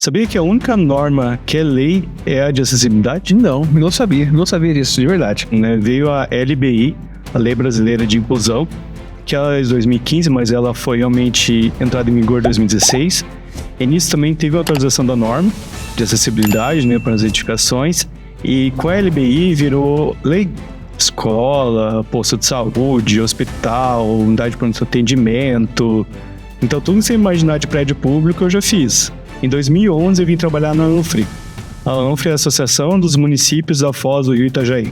Sabia que a única norma que é lei é a de acessibilidade? Não sabia disso, de verdade. Né? Veio a LBI, a Lei Brasileira de Inclusão, que ela é de 2015, mas ela foi realmente entrada em vigor em 2016. E nisso também teve a atualização da norma de acessibilidade, né, para as edificações. E com a LBI virou lei. Escola, posto de saúde, hospital, unidade de pronto atendimento. Então tudo que você imaginar de prédio público eu já fiz. Em 2011 eu vim trabalhar na ANFRE. A ANFRE é a Associação dos Municípios da Foz do Rio Itajaí.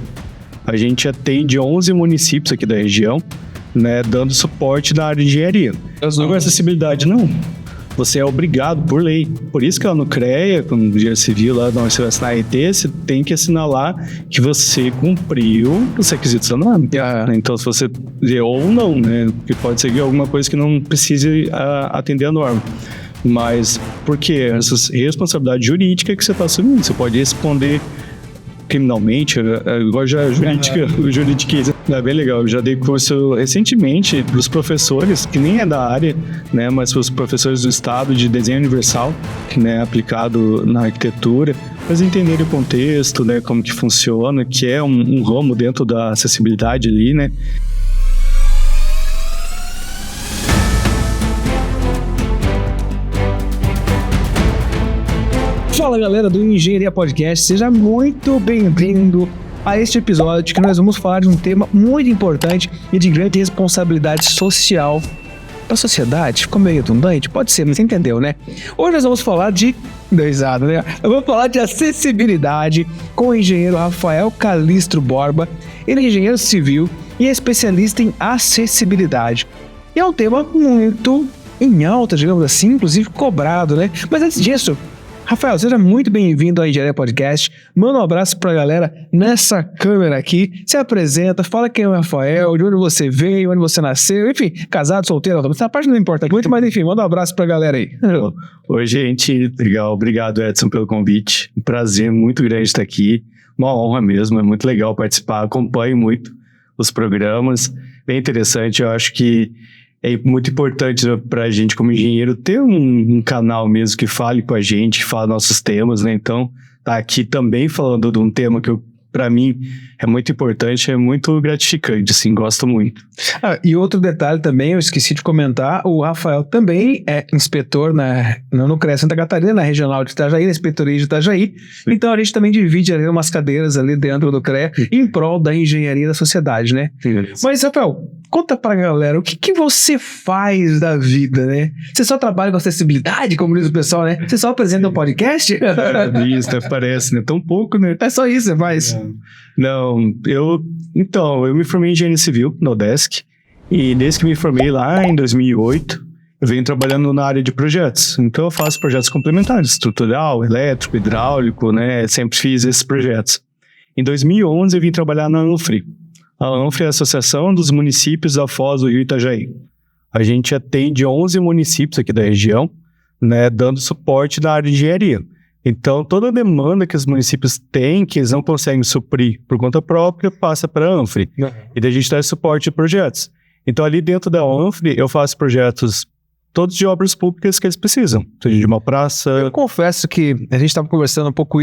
A gente atende 11 municípios aqui da região, né, dando suporte na área de engenharia. Não é acessibilidade, não. Você é obrigado por lei. Por isso que lá no CREA, quando o Engenheiro Civil, lá na ART, você tem que assinalar que você cumpriu os requisitos da norma. Então, se você... Ou não, né? Porque pode ser alguma coisa que não precise atender a norma. Mas por quê? Essa responsabilidade jurídica que você está assumindo. Você pode responder criminalmente, agora já juridiqueza. É bem legal, eu já dei curso recentemente para os professores, que nem é da área, né, mas para os professores do estado de desenho universal, né, aplicado na arquitetura, para entenderem o contexto, né, como que funciona, que é um ramo dentro da acessibilidade ali, né. Fala galera do Engenharia Podcast, seja muito bem-vindo a este episódio que nós vamos falar de um tema muito importante e de grande responsabilidade social para a sociedade. Ficou meio redundante? Pode ser, mas você entendeu, né? Hoje nós vamos falar de... Nós vamos falar de acessibilidade com o engenheiro Rafael Calistro Borba. Ele é engenheiro civil e é especialista em acessibilidade. E é um tema muito em alta, digamos assim, inclusive cobrado, né? Mas antes disso... Rafael, seja muito bem-vindo ao Engenharia Podcast. Manda um abraço pra galera nessa câmera aqui. Se apresenta, fala quem é o Rafael, de onde você veio, onde você nasceu, enfim, casado, solteiro, essa parte não importa muito, mas enfim, manda um abraço pra galera aí. Oi, gente. Legal. Obrigado, Edson, pelo convite. Um prazer muito grande estar aqui. Uma honra mesmo, é muito legal participar. Acompanho muito os programas. Bem interessante, eu acho que é muito importante para a gente, como engenheiro, ter um canal mesmo que fale com a gente, que fale nossos temas, né? Então, tá aqui também falando de um tema que para mim é muito importante, é muito gratificante, assim, gosto muito. E outro detalhe também, eu esqueci de comentar, o Rafael também é inspetor no CREA Santa Catarina, na Regional de Itajaí, na Inspetoria de Itajaí. Sim. Então a gente também divide ali umas cadeiras ali dentro do CREA em prol da engenharia da sociedade, né? Sim. Mas, Rafael, conta pra galera, o que você faz da vida, né? Você só trabalha com acessibilidade, como diz o pessoal, né? Você só apresenta um podcast? Isso, parece, né? Tão pouco, né? É só isso que você faz? Não, eu me formei em engenharia civil, no UDESC, e desde que me formei lá em 2008, eu venho trabalhando na área de projetos. Então eu faço projetos complementares, estrutural, elétrico, hidráulico, né? Sempre fiz esses projetos. Em 2011 eu vim trabalhar na ANFRE. A ANFRE é a Associação dos Municípios da Foz do Rio Itajaí. A gente atende 11 municípios aqui da região, né, dando suporte na área de engenharia. Então, toda a demanda que os municípios têm, que eles não conseguem suprir por conta própria, passa para a ANFRE. E daí a gente dá suporte de projetos. Então, ali dentro da ANFRE, eu faço projetos todos de obras públicas que eles precisam. Seja de uma praça... Eu confesso que a gente estava conversando um pouco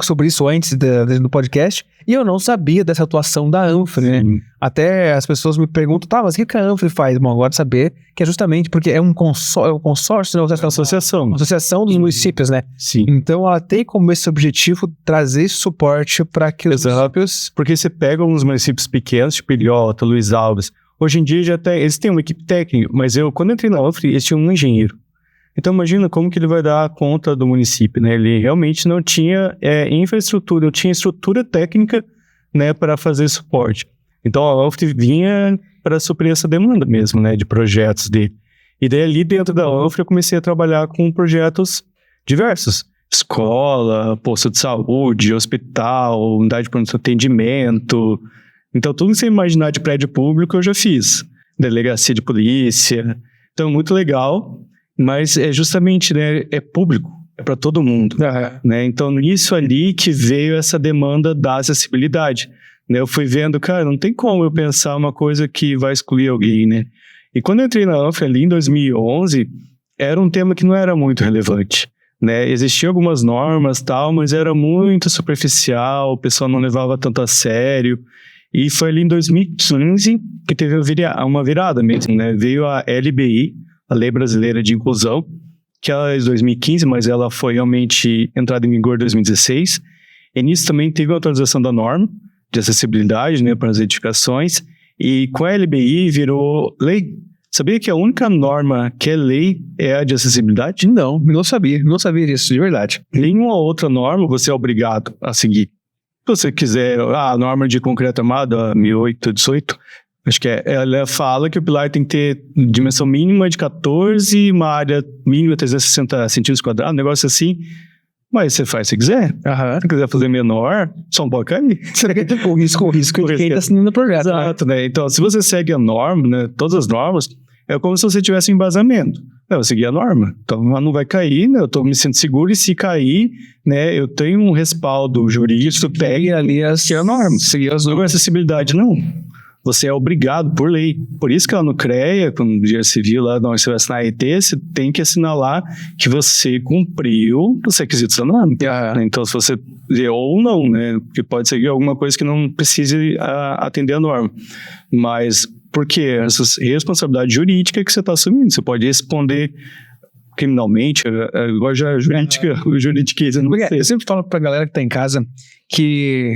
sobre isso antes do podcast, e eu não sabia dessa atuação da ANFRE, né? Até as pessoas me perguntam, mas o que a ANFRE faz? Bom, agora saber que é justamente porque é um consórcio, né? Uma associação dos municípios, né? Sim. Então ela tem como esse objetivo trazer esse suporte para que os municípios... Porque você pega uns municípios pequenos, tipo Ilhota, Luiz Alves. Hoje em dia eles têm uma equipe técnica, mas quando eu entrei na ANFRE, eles tinham um engenheiro. Então imagina como que ele vai dar conta do município, né? Ele realmente não tinha infraestrutura, não tinha estrutura técnica, né, para fazer suporte. Então a ANFRE vinha para suprir essa demanda mesmo, né, de projetos dele. E daí ali dentro da ANFRE eu comecei a trabalhar com projetos diversos. Escola, posto de saúde, hospital, unidade de pronto atendimento. Então, tudo que você imaginar de prédio público eu já fiz. Delegacia de polícia. Então, muito legal, mas é justamente, né, é público, é para todo mundo. Né? Então, nisso ali que veio essa demanda da acessibilidade. Né? Eu fui vendo, cara, não tem como eu pensar uma coisa que vai excluir alguém, né? E quando eu entrei na ANFRE ali em 2011, era um tema que não era muito relevante. né? Existiam algumas normas tal, mas era muito superficial, o pessoal não levava tanto a sério. E foi ali em 2015 que teve uma virada mesmo, né? Veio a LBI, a Lei Brasileira de Inclusão, que ela é de 2015, mas ela foi realmente entrada em vigor em 2016. E nisso também teve a atualização da norma de acessibilidade, né, para as edificações. E com a LBI virou lei. Sabia que a única norma que é lei é a de acessibilidade? Não sabia disso, de verdade. Nenhuma outra norma você é obrigado a seguir. Se você quiser, a norma de concreto armado, a 1818, acho que ela fala que o pilar tem que ter dimensão mínima de 14, uma área mínima de 360 centímetros quadrados, um negócio assim. Mas você faz se quiser. Se quiser fazer menor, só um pouco aí. O risco de quem está assinando o projeto. Exato, né? Então, se você segue a norma, né, todas as normas, é como se você tivesse um embasamento. Eu segui a norma, então não vai cair, né? Eu me sinto seguro e se cair, né, eu tenho um respaldo jurídico, pegue ali a norma. Seguir as normas. Acessibilidade, não. Você é obrigado por lei. Por isso que lá no CREA, quando o Dia Civil, lá onde você vai assinar a ET, você tem que assinalar que você cumpriu os requisitos da norma. Então, se você... Ou não, né? Porque pode ser alguma coisa que não precise atender a norma. Mas... Porque essa responsabilidade jurídica que você está assumindo. Você pode responder criminalmente, agora já juridiqueza. Eu sempre falo pra galera que tá em casa que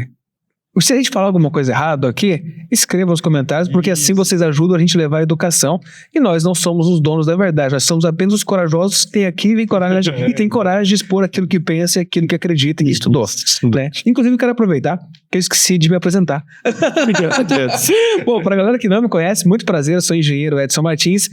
se a gente falar alguma coisa errada aqui, escreva nos comentários, porque assim vocês ajudam a gente a levar a educação e nós não somos os donos da verdade, nós somos apenas os corajosos que têm aqui e tem coragem de expor aquilo que pensa e aquilo que acredita e que estudou. Né? Inclusive, eu quero aproveitar que eu esqueci de me apresentar. Bom, pra galera que não me conhece, muito prazer, eu sou o engenheiro Edson Martins.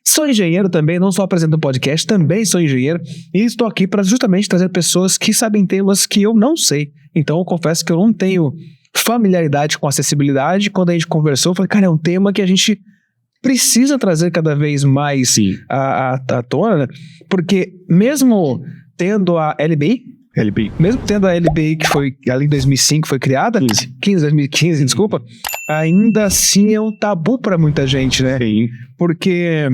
Sou engenheiro também, não só apresento podcast, também sou engenheiro e estou aqui para justamente trazer pessoas que sabem temas que eu não sei. Então eu confesso que eu não tenho familiaridade com acessibilidade. Quando a gente conversou, eu falei, cara, é um tema que a gente precisa trazer cada vez mais à tona, né? Porque mesmo tendo a LBI, mesmo tendo a LBI que foi ali em 2005 foi criada, 2015, desculpa, ainda assim é um tabu para muita gente, né? Sim. Porque,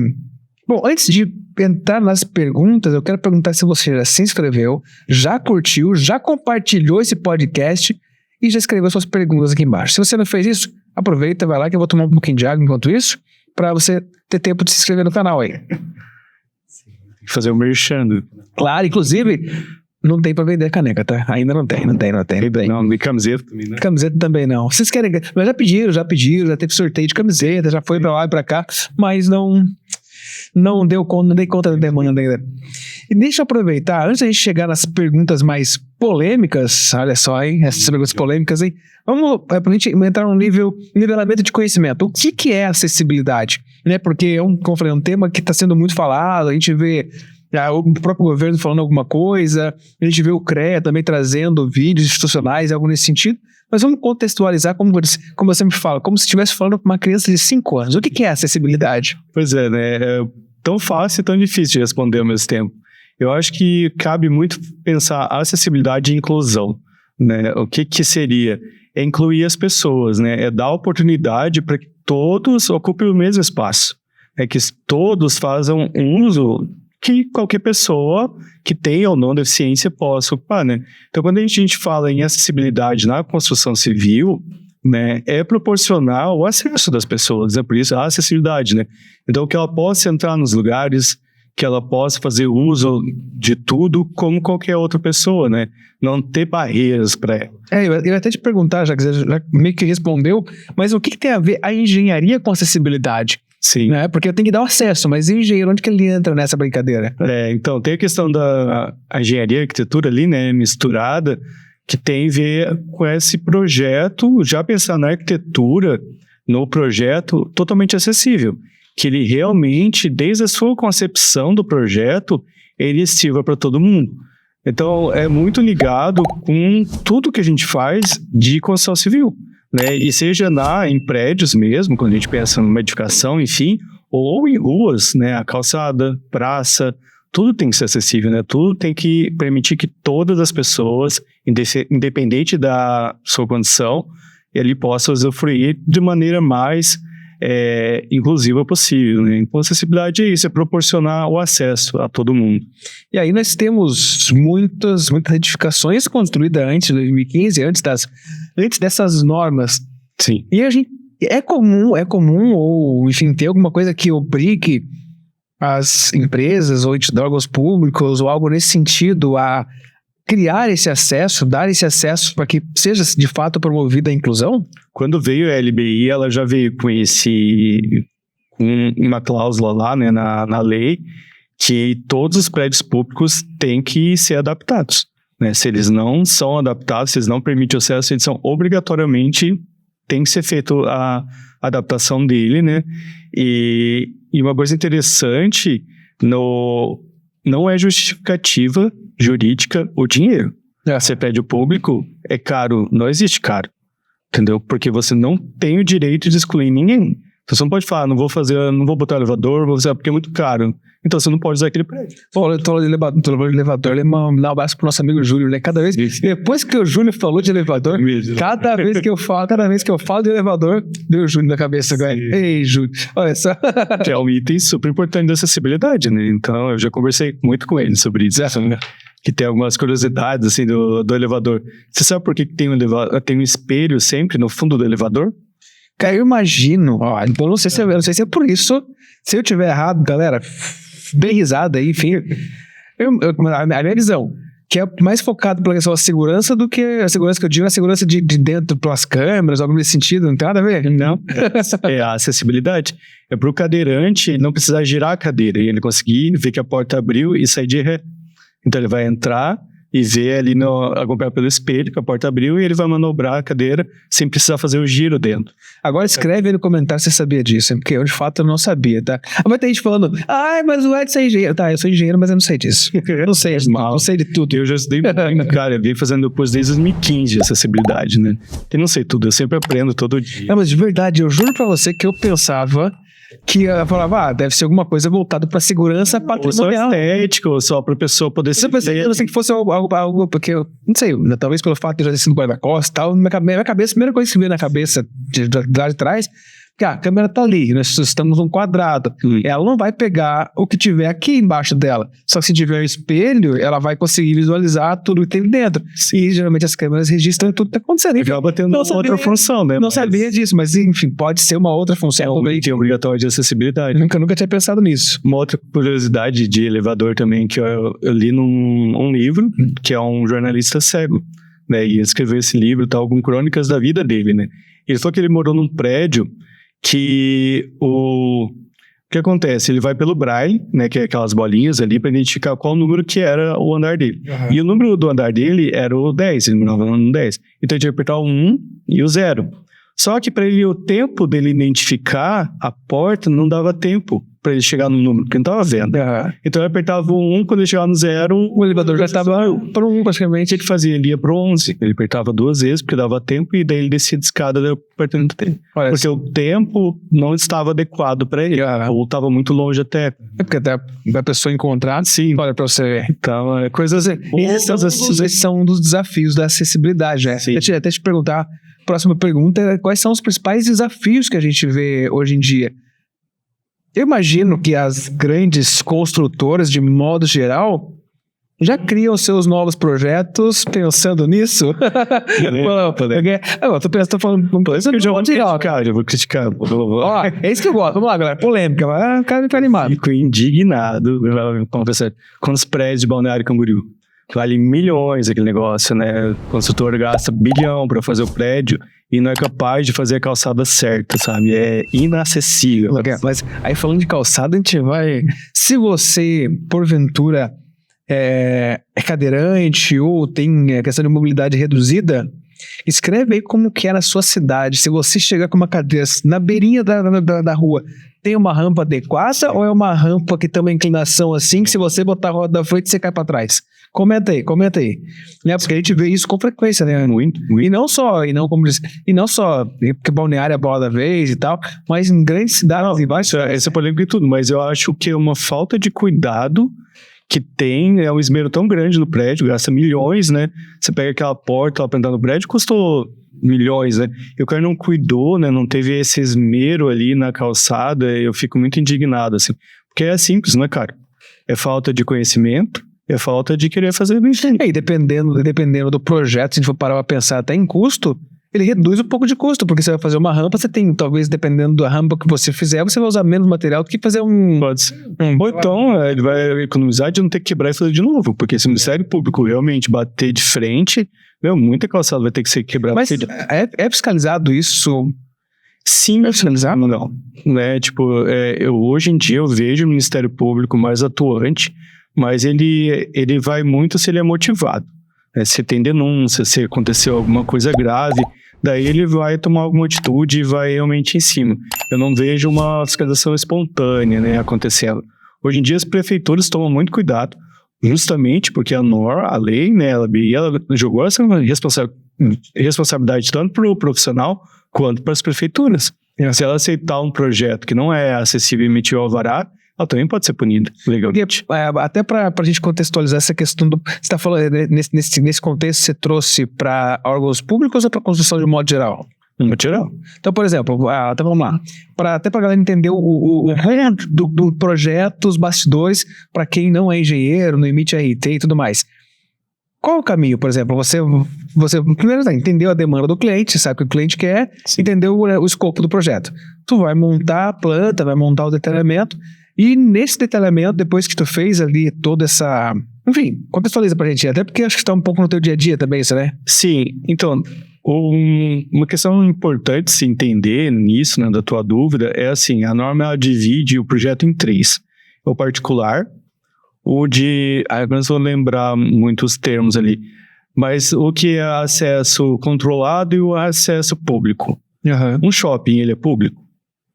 bom, antes de entrar nas perguntas, eu quero perguntar se você já se inscreveu, já curtiu, já compartilhou esse podcast e já escreveu suas perguntas aqui embaixo. Se você não fez isso, aproveita, vai lá que eu vou tomar um pouquinho de água enquanto isso, para você ter tempo de se inscrever no canal aí. Fazer o merchan. Claro, inclusive... Não tem pra vender caneca, tá? Ainda não tem. Não, e camiseta também, né? Camiseta também não. Vocês querem... Mas já pediram, já teve sorteio de camiseta, já foi pra lá e pra cá, mas não dei conta da demanda ainda. E deixa eu aproveitar, antes da gente chegar nas perguntas mais polêmicas, olha só, hein? Essas perguntas polêmicas, hein? Vamos pra gente entrar num nivelamento de conhecimento. O que é acessibilidade? Né? Porque, como eu falei, é um tema que está sendo muito falado, a gente vê... o próprio governo falando alguma coisa, a gente vê o CREA também trazendo vídeos institucionais, algo nesse sentido, mas vamos contextualizar como você me fala, como se estivesse falando com uma criança de 5 anos. O que é acessibilidade? Pois é, né? É tão fácil e tão difícil de responder ao mesmo tempo. Eu acho que cabe muito pensar acessibilidade e inclusão, né? O que seria? É incluir as pessoas, né? É dar oportunidade para que todos ocupem o mesmo espaço. É que todos façam um uso que qualquer pessoa que tenha ou não deficiência possa ocupar, né? Então, quando a gente fala em acessibilidade na construção civil, né, é proporcionar o acesso das pessoas, é por isso a acessibilidade, né? Então, que ela possa entrar nos lugares, que ela possa fazer uso de tudo como qualquer outra pessoa, né? Não ter barreiras para ela. Eu ia até te perguntar, já que você já meio que respondeu, mas o que tem a ver a engenharia com acessibilidade? Sim. Né? Porque eu tenho que dar o acesso, mas e o engenheiro, onde que ele entra nessa brincadeira? Então, tem a questão da engenharia e arquitetura ali, né, misturada, que tem a ver com esse projeto, já pensar na arquitetura, no projeto totalmente acessível, que ele realmente, desde a sua concepção do projeto, ele sirva para todo mundo. Então, é muito ligado com tudo que a gente faz de construção civil. Né? E seja em prédios mesmo, quando a gente pensa numa edificação, enfim, ou em ruas, né? A calçada, praça, tudo tem que ser acessível, né? Tudo tem que permitir que todas as pessoas, independente da sua condição, ele possa usufruir de maneira mais inclusiva possível, né? Então, acessibilidade é isso, é proporcionar o acesso a todo mundo. E aí nós temos muitas edificações construídas antes de 2015, antes dessas normas. Sim. E a gente, é comum, ou enfim, ter alguma coisa que obrigue as empresas ou órgãos públicos ou algo nesse sentido a criar esse acesso, dar esse acesso para que seja de fato promovida a inclusão? Quando veio a LBI, ela já veio com uma cláusula lá, né, na lei, que todos os prédios públicos têm que ser adaptados, né? Se eles não são adaptados, se eles não permitem o acesso, eles são obrigatoriamente, tem que ser feito a adaptação dele, né? E uma coisa interessante, não é justificativa jurídica o dinheiro. Você pede o público, é caro, não existe caro, entendeu? Porque você não tem o direito de excluir ninguém. Você não pode falar, não vou botar elevador, porque é muito caro. Então você não pode usar aquele prédio. Pô, eu tô de elevador, ele dá um abraço pro nosso amigo Júlio, né? Cada vez, depois que o Júlio falou de elevador, cada vez que eu falo de elevador, deu o Júlio na cabeça agora. Ei, Júlio, olha só. É um item super importante da acessibilidade, né? Então eu já conversei muito com ele sobre isso, né? Que tem algumas curiosidades, assim, do elevador. Você sabe por que tem um espelho sempre no fundo do elevador? Cara, eu imagino, então não sei se é por isso. Se eu tiver errado, galera, bem risada aí, enfim. A minha visão, que é mais focado pela questão da segurança do que a segurança que eu digo, a segurança de dentro pelas câmeras, algo nesse sentido, não tem nada a ver? Não. É a acessibilidade. É para o cadeirante não precisar girar a cadeira e ele conseguir ver que a porta abriu e sair de ré. Então ele vai entrar e ver ali, acompanhar pelo espelho que a porta abriu e ele vai manobrar a cadeira sem precisar fazer o giro dentro. Agora escreve aí no comentário se você sabia disso, porque eu de fato não sabia, tá? Vai ter gente falando, mas o Edson é engenheiro. Tá, eu sou engenheiro, mas eu não sei disso. Eu não sei, não sei de tudo. Eu já estudei muito, cara, eu vim fazendo depois desde 2015 de acessibilidade, né? Eu não sei tudo, eu sempre aprendo todo dia. Não, mas de verdade, eu juro pra você que eu pensava que eu falava, deve ser alguma coisa voltada para segurança patrimonial. Ou só estética, ou só para a pessoa poder ser. Eu pensei que fosse algo, porque eu não sei, talvez pelo fato de eu já ter sido guarda-costas e tal, na minha cabeça, a primeira coisa que veio na cabeça de lá de trás, que a câmera tá ali, nós estamos num quadrado, ela não vai pegar o que tiver aqui embaixo dela, só que se tiver um espelho, ela vai conseguir visualizar tudo que tem dentro. E geralmente as câmeras registram tudo que tá acontecendo. Acaba tendo outra função, né? Não sabia disso, mas enfim, pode ser uma outra função. É um item obrigatório de acessibilidade. Nunca tinha pensado nisso. Uma outra curiosidade de elevador também, que eu li num livro, que é um jornalista cego, né? E ele escreveu esse livro, tal, com crônicas da vida dele, né? Ele falou que ele morou num prédio que o que acontece? Ele vai pelo braille, né, que é aquelas bolinhas ali, para identificar qual número que era o andar dele. Uhum. E o número do andar dele era o 10, ele morava no 10. Então ele tinha que apertar o 1 e o 0. Só que para ele, o tempo dele identificar a porta não dava tempo para ele chegar no número, porque ele não estava vendo. Uhum. Então ele apertava o 1, quando ele chegava no 0, o elevador já estava para o 1, praticamente. Ele fazia, ele ia para o 11. Ele apertava 2 vezes, porque dava tempo, e daí ele descia de escada do apartamento dele. Porque o tempo não estava adequado para ele, ou estava muito longe até. É porque até a pessoa encontrar, sim, olha para você ver. Então, coisas assim. Esses são um dos desafios da acessibilidade, né? Até te perguntar, próxima pergunta é quais são os principais desafios que a gente vê hoje em dia? Eu imagino que as grandes construtoras, de modo geral, já criam seus novos projetos pensando nisso. Tô falando... Eu vou criticar. É isso que eu gosto. Vamos lá, galera. Polêmica. O cara fica animado. Fico indignado com os prédios de Balneário Camboriú. Vale milhões aquele negócio, né? O construtor gasta bilhão para fazer o prédio e não é capaz de fazer a calçada certa, sabe? É inacessível. Mas aí falando de calçada, a gente vai... Se você, porventura, é cadeirante ou tem questão de mobilidade reduzida, escreve aí como que é na sua cidade. Se você chegar com uma cadeira na beirinha da rua, tem uma rampa adequada ou é uma rampa que tem uma inclinação assim que se você botar a roda da frente, você cai para trás? Comenta aí. Né? Porque a gente vê isso com frequência, né? Muito. E não só porque Balneário é a bola da vez e tal, mas em grandes cidades e essa é polêmica e tudo, mas eu acho que é uma falta de cuidado que tem um esmero tão grande no prédio, gasta milhões, né? Você pega aquela porta lá pra entrar no prédio, custou milhões, né? E o cara não cuidou, né? Não teve esse esmero ali na calçada, eu fico muito indignado, assim. Porque é simples, né, cara? É falta de conhecimento, é falta de querer fazer bem feito. E dependendo do projeto, se a gente for parar pra pensar até em custo, ele reduz um pouco de custo, porque você vai fazer uma rampa, você tem, talvez, dependendo da rampa que você fizer, você vai usar menos material do que fazer um... Pode ser. Ou então, ele vai economizar de não ter que quebrar e fazer de novo, porque se o Ministério Público realmente bater de frente, muita calçada vai ter que ser quebrada. Mas é fiscalizado isso? Sim. É fiscalizado? Não. Né? Tipo, hoje em dia eu vejo o Ministério Público mais atuante, mas ele vai muito se ele é motivado. Se tem denúncia, se aconteceu alguma coisa grave, daí ele vai tomar alguma atitude e vai realmente em cima. Eu não vejo uma fiscalização espontânea, né, acontecendo. Hoje em dia as prefeituras tomam muito cuidado, justamente porque a lei, né, ela jogou essa responsabilidade tanto para o profissional quanto para as prefeituras. Se ela aceitar um projeto que não é acessível e emitir o alvará, ela também pode ser punida legalmente. Até para a gente contextualizar essa questão do... Você está falando, nesse contexto, você trouxe para órgãos públicos ou para a construção de modo geral? De modo geral. Então, por exemplo, até vamos lá. Até para a galera entender o do projeto, os bastidores, para quem não é engenheiro, não emite RT e tudo mais. Qual o caminho, por exemplo? Você primeiro entendeu a demanda do cliente, sabe o que o cliente quer, entendeu o escopo do projeto. Tu vai montar a planta, vai montar o detalhamento, e nesse detalhamento, depois que tu fez ali toda essa... Enfim, contextualiza pra gente, até porque acho que está um pouco no teu dia a dia também, isso, né? Sim, então, uma questão importante se entender nisso, né, da tua dúvida, é assim, a norma ela divide o projeto em 3. O particular, o de... Agora não vou lembrar muitos termos ali, mas o que é acesso controlado e o acesso público. Um shopping, ele é público?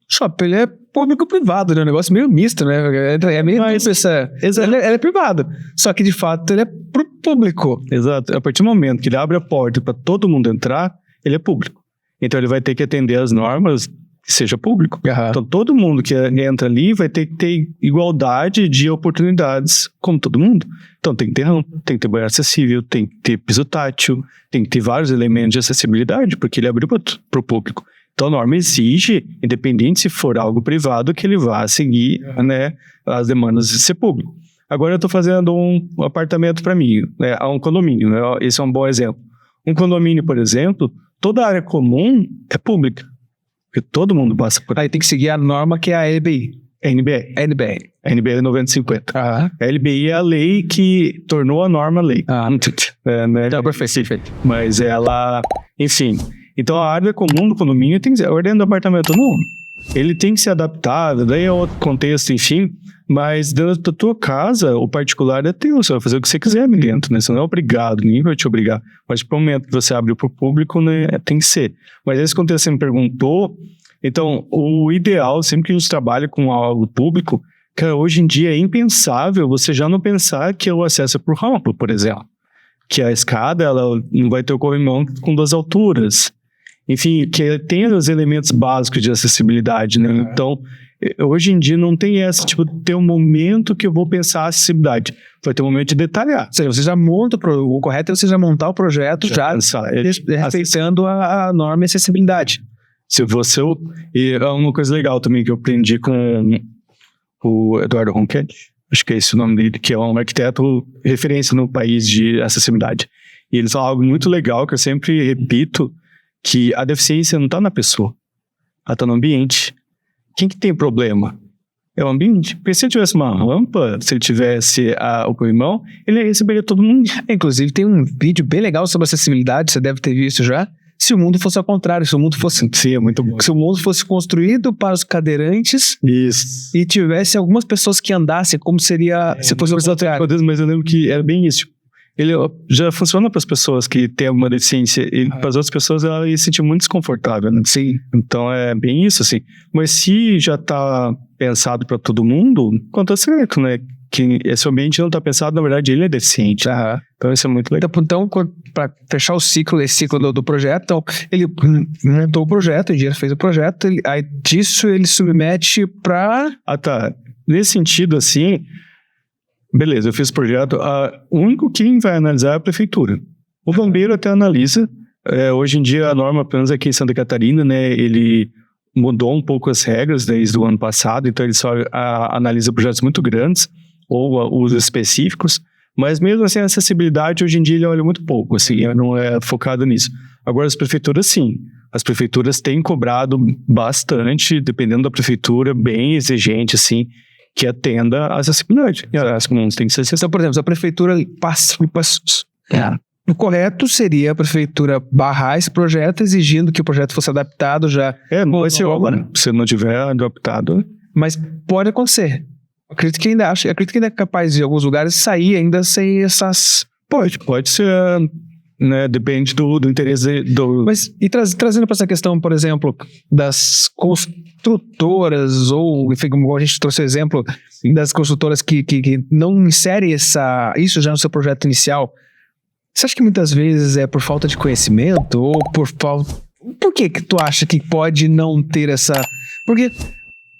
Shopping, ele é público-privado, né? Um negócio meio misto, né? É meio... Ele é privado. Só que, de fato, ele é pro público. Exato. A partir do momento que ele abre a porta para todo mundo entrar, ele é público. Então, ele vai ter que atender as normas que seja público. Então, todo mundo que entra ali vai ter que ter igualdade de oportunidades como todo mundo. Então, tem que ter rampa, tem que ter banheiro acessível, tem que ter piso tátil, tem que ter vários elementos de acessibilidade, porque ele abriu para o público. Então, a norma exige, independente se for algo privado, que ele vá seguir, né, as demandas de ser público. Agora, eu estou fazendo um apartamento para mim, né, um condomínio, né, esse é um bom exemplo. Um condomínio, por exemplo, toda a área comum é pública, porque todo mundo passa por aí. Aí tem que seguir a norma que é a LBI. NBR. A NBR é 9050. A LBI é a lei que tornou a norma lei. Né? Então, perfeito. Mas ela, enfim... Então, a área comum do condomínio tem que ser... A ordem do apartamento, não. Ele tem que ser adaptado, daí é outro contexto, enfim. Mas dentro da tua casa, o particular é teu. Você vai fazer o que você quiser ali dentro, né? Você não é obrigado, ninguém vai te obrigar. Mas, pro momento que você abre para o público, né, tem que ser. Mas esse contexto você me perguntou... Então, o ideal, sempre que a gente trabalha com algo público, cara, hoje em dia é impensável você já não pensar que o acesso é por rampa, por exemplo. Que a escada, ela não vai ter o corrimão com 2 alturas. Enfim, que tem os elementos básicos de acessibilidade, né? Então, hoje em dia não tem essa, tipo, ter um momento que eu vou pensar a acessibilidade. Vai ter um momento de detalhar. Ou seja, você já monta, o correto é você já montar o projeto respeitando a norma e acessibilidade. E é uma coisa legal também que eu aprendi com o Eduardo Ronquet, acho que é esse o nome dele, que é um arquiteto referência no país de acessibilidade. E ele fala algo muito legal que eu sempre repito, que a deficiência não está na pessoa, ela está no ambiente. Quem que tem problema? É o ambiente. Porque se ele tivesse uma rampa, se ele tivesse o corrimão, ele receberia todo mundo. Inclusive, tem um vídeo bem legal sobre acessibilidade, você deve ter visto já. Se o mundo fosse ao contrário, se o mundo fosse... Sim, é muito bom. Se o mundo fosse construído para os cadeirantes... Isso. E tivesse algumas pessoas que andassem, como seria... se fosse ao contrário. Mas eu lembro que era bem isso. Ele já funciona para as pessoas que têm alguma deficiência, e para as outras pessoas ela ia se sentir muito desconfortável, né? Sim. Então é bem isso, assim. Mas se já está pensado para todo mundo, conta certo, né? Que esse ambiente não está pensado, na verdade, ele é deficiente. Então isso é muito legal. Então para fechar esse ciclo do projeto, então, ele montou o projeto, o engenheiro fez o projeto, aí disso ele submete para... Tá. Nesse sentido, assim... beleza, eu fiz o projeto, o único quem vai analisar é a prefeitura. O bombeiro até analisa. Hoje em dia a norma, pelo menos aqui em Santa Catarina, né, ele mudou um pouco as regras desde o ano passado, então ele só analisa projetos muito grandes ou usos específicos, mas mesmo assim a acessibilidade hoje em dia ele olha muito pouco, assim, não é focado nisso. Agora as prefeituras sim, as prefeituras têm cobrado bastante, dependendo da prefeitura, bem exigente, assim, que atenda a acessibilidade. E as comuns têm que ser acessíveis. Então, por exemplo, se a prefeitura passa o correto seria a prefeitura barrar esse projeto, exigindo que o projeto fosse adaptado já. Não vai ser obra, se não tiver adaptado. Mas pode acontecer. Acredito que ainda é capaz de, em alguns lugares, sair ainda sem essas... Pode ser, né, depende do interesse do... Mas, e trazendo para essa questão, por exemplo, das construtoras, ou, enfim, como a gente trouxe o exemplo, das construtoras que não inserem isso já no seu projeto inicial, você acha que muitas vezes é por falta de conhecimento ou por falta... Por que tu acha que pode não ter essa... Porque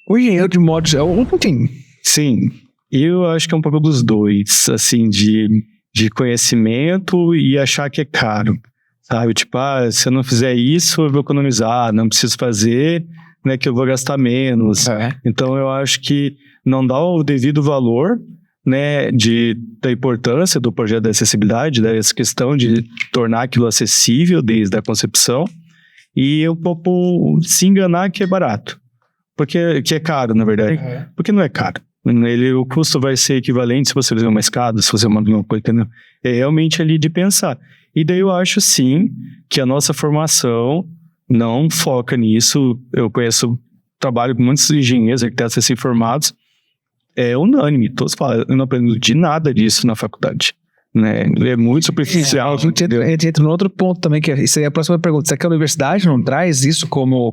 o engenheiro de modo... Sim, eu acho que é um pouco dos dois, assim, de conhecimento e achar que é caro, sabe? Tipo, se eu não fizer isso, eu vou economizar, não preciso fazer, né, que eu vou gastar menos. Então, eu acho que não dá o devido valor, né, da importância do projeto da acessibilidade, dessa questão de tornar aquilo acessível desde a concepção, e eu pouco se enganar que é barato, que é caro, na verdade, porque não é caro. O custo vai ser equivalente se você fizer uma escada, se você mandar uma coisa, entendeu? É realmente ali de pensar. E daí eu acho, sim, que a nossa formação não foca nisso. Eu trabalho com muitos engenheiros, arquitetos recém-formados, é unânime, todos falam, eu não aprendo de nada disso na faculdade, né? É muito superficial. A gente entra num outro ponto também, que isso aí é a próxima pergunta. Será que a universidade não traz isso como...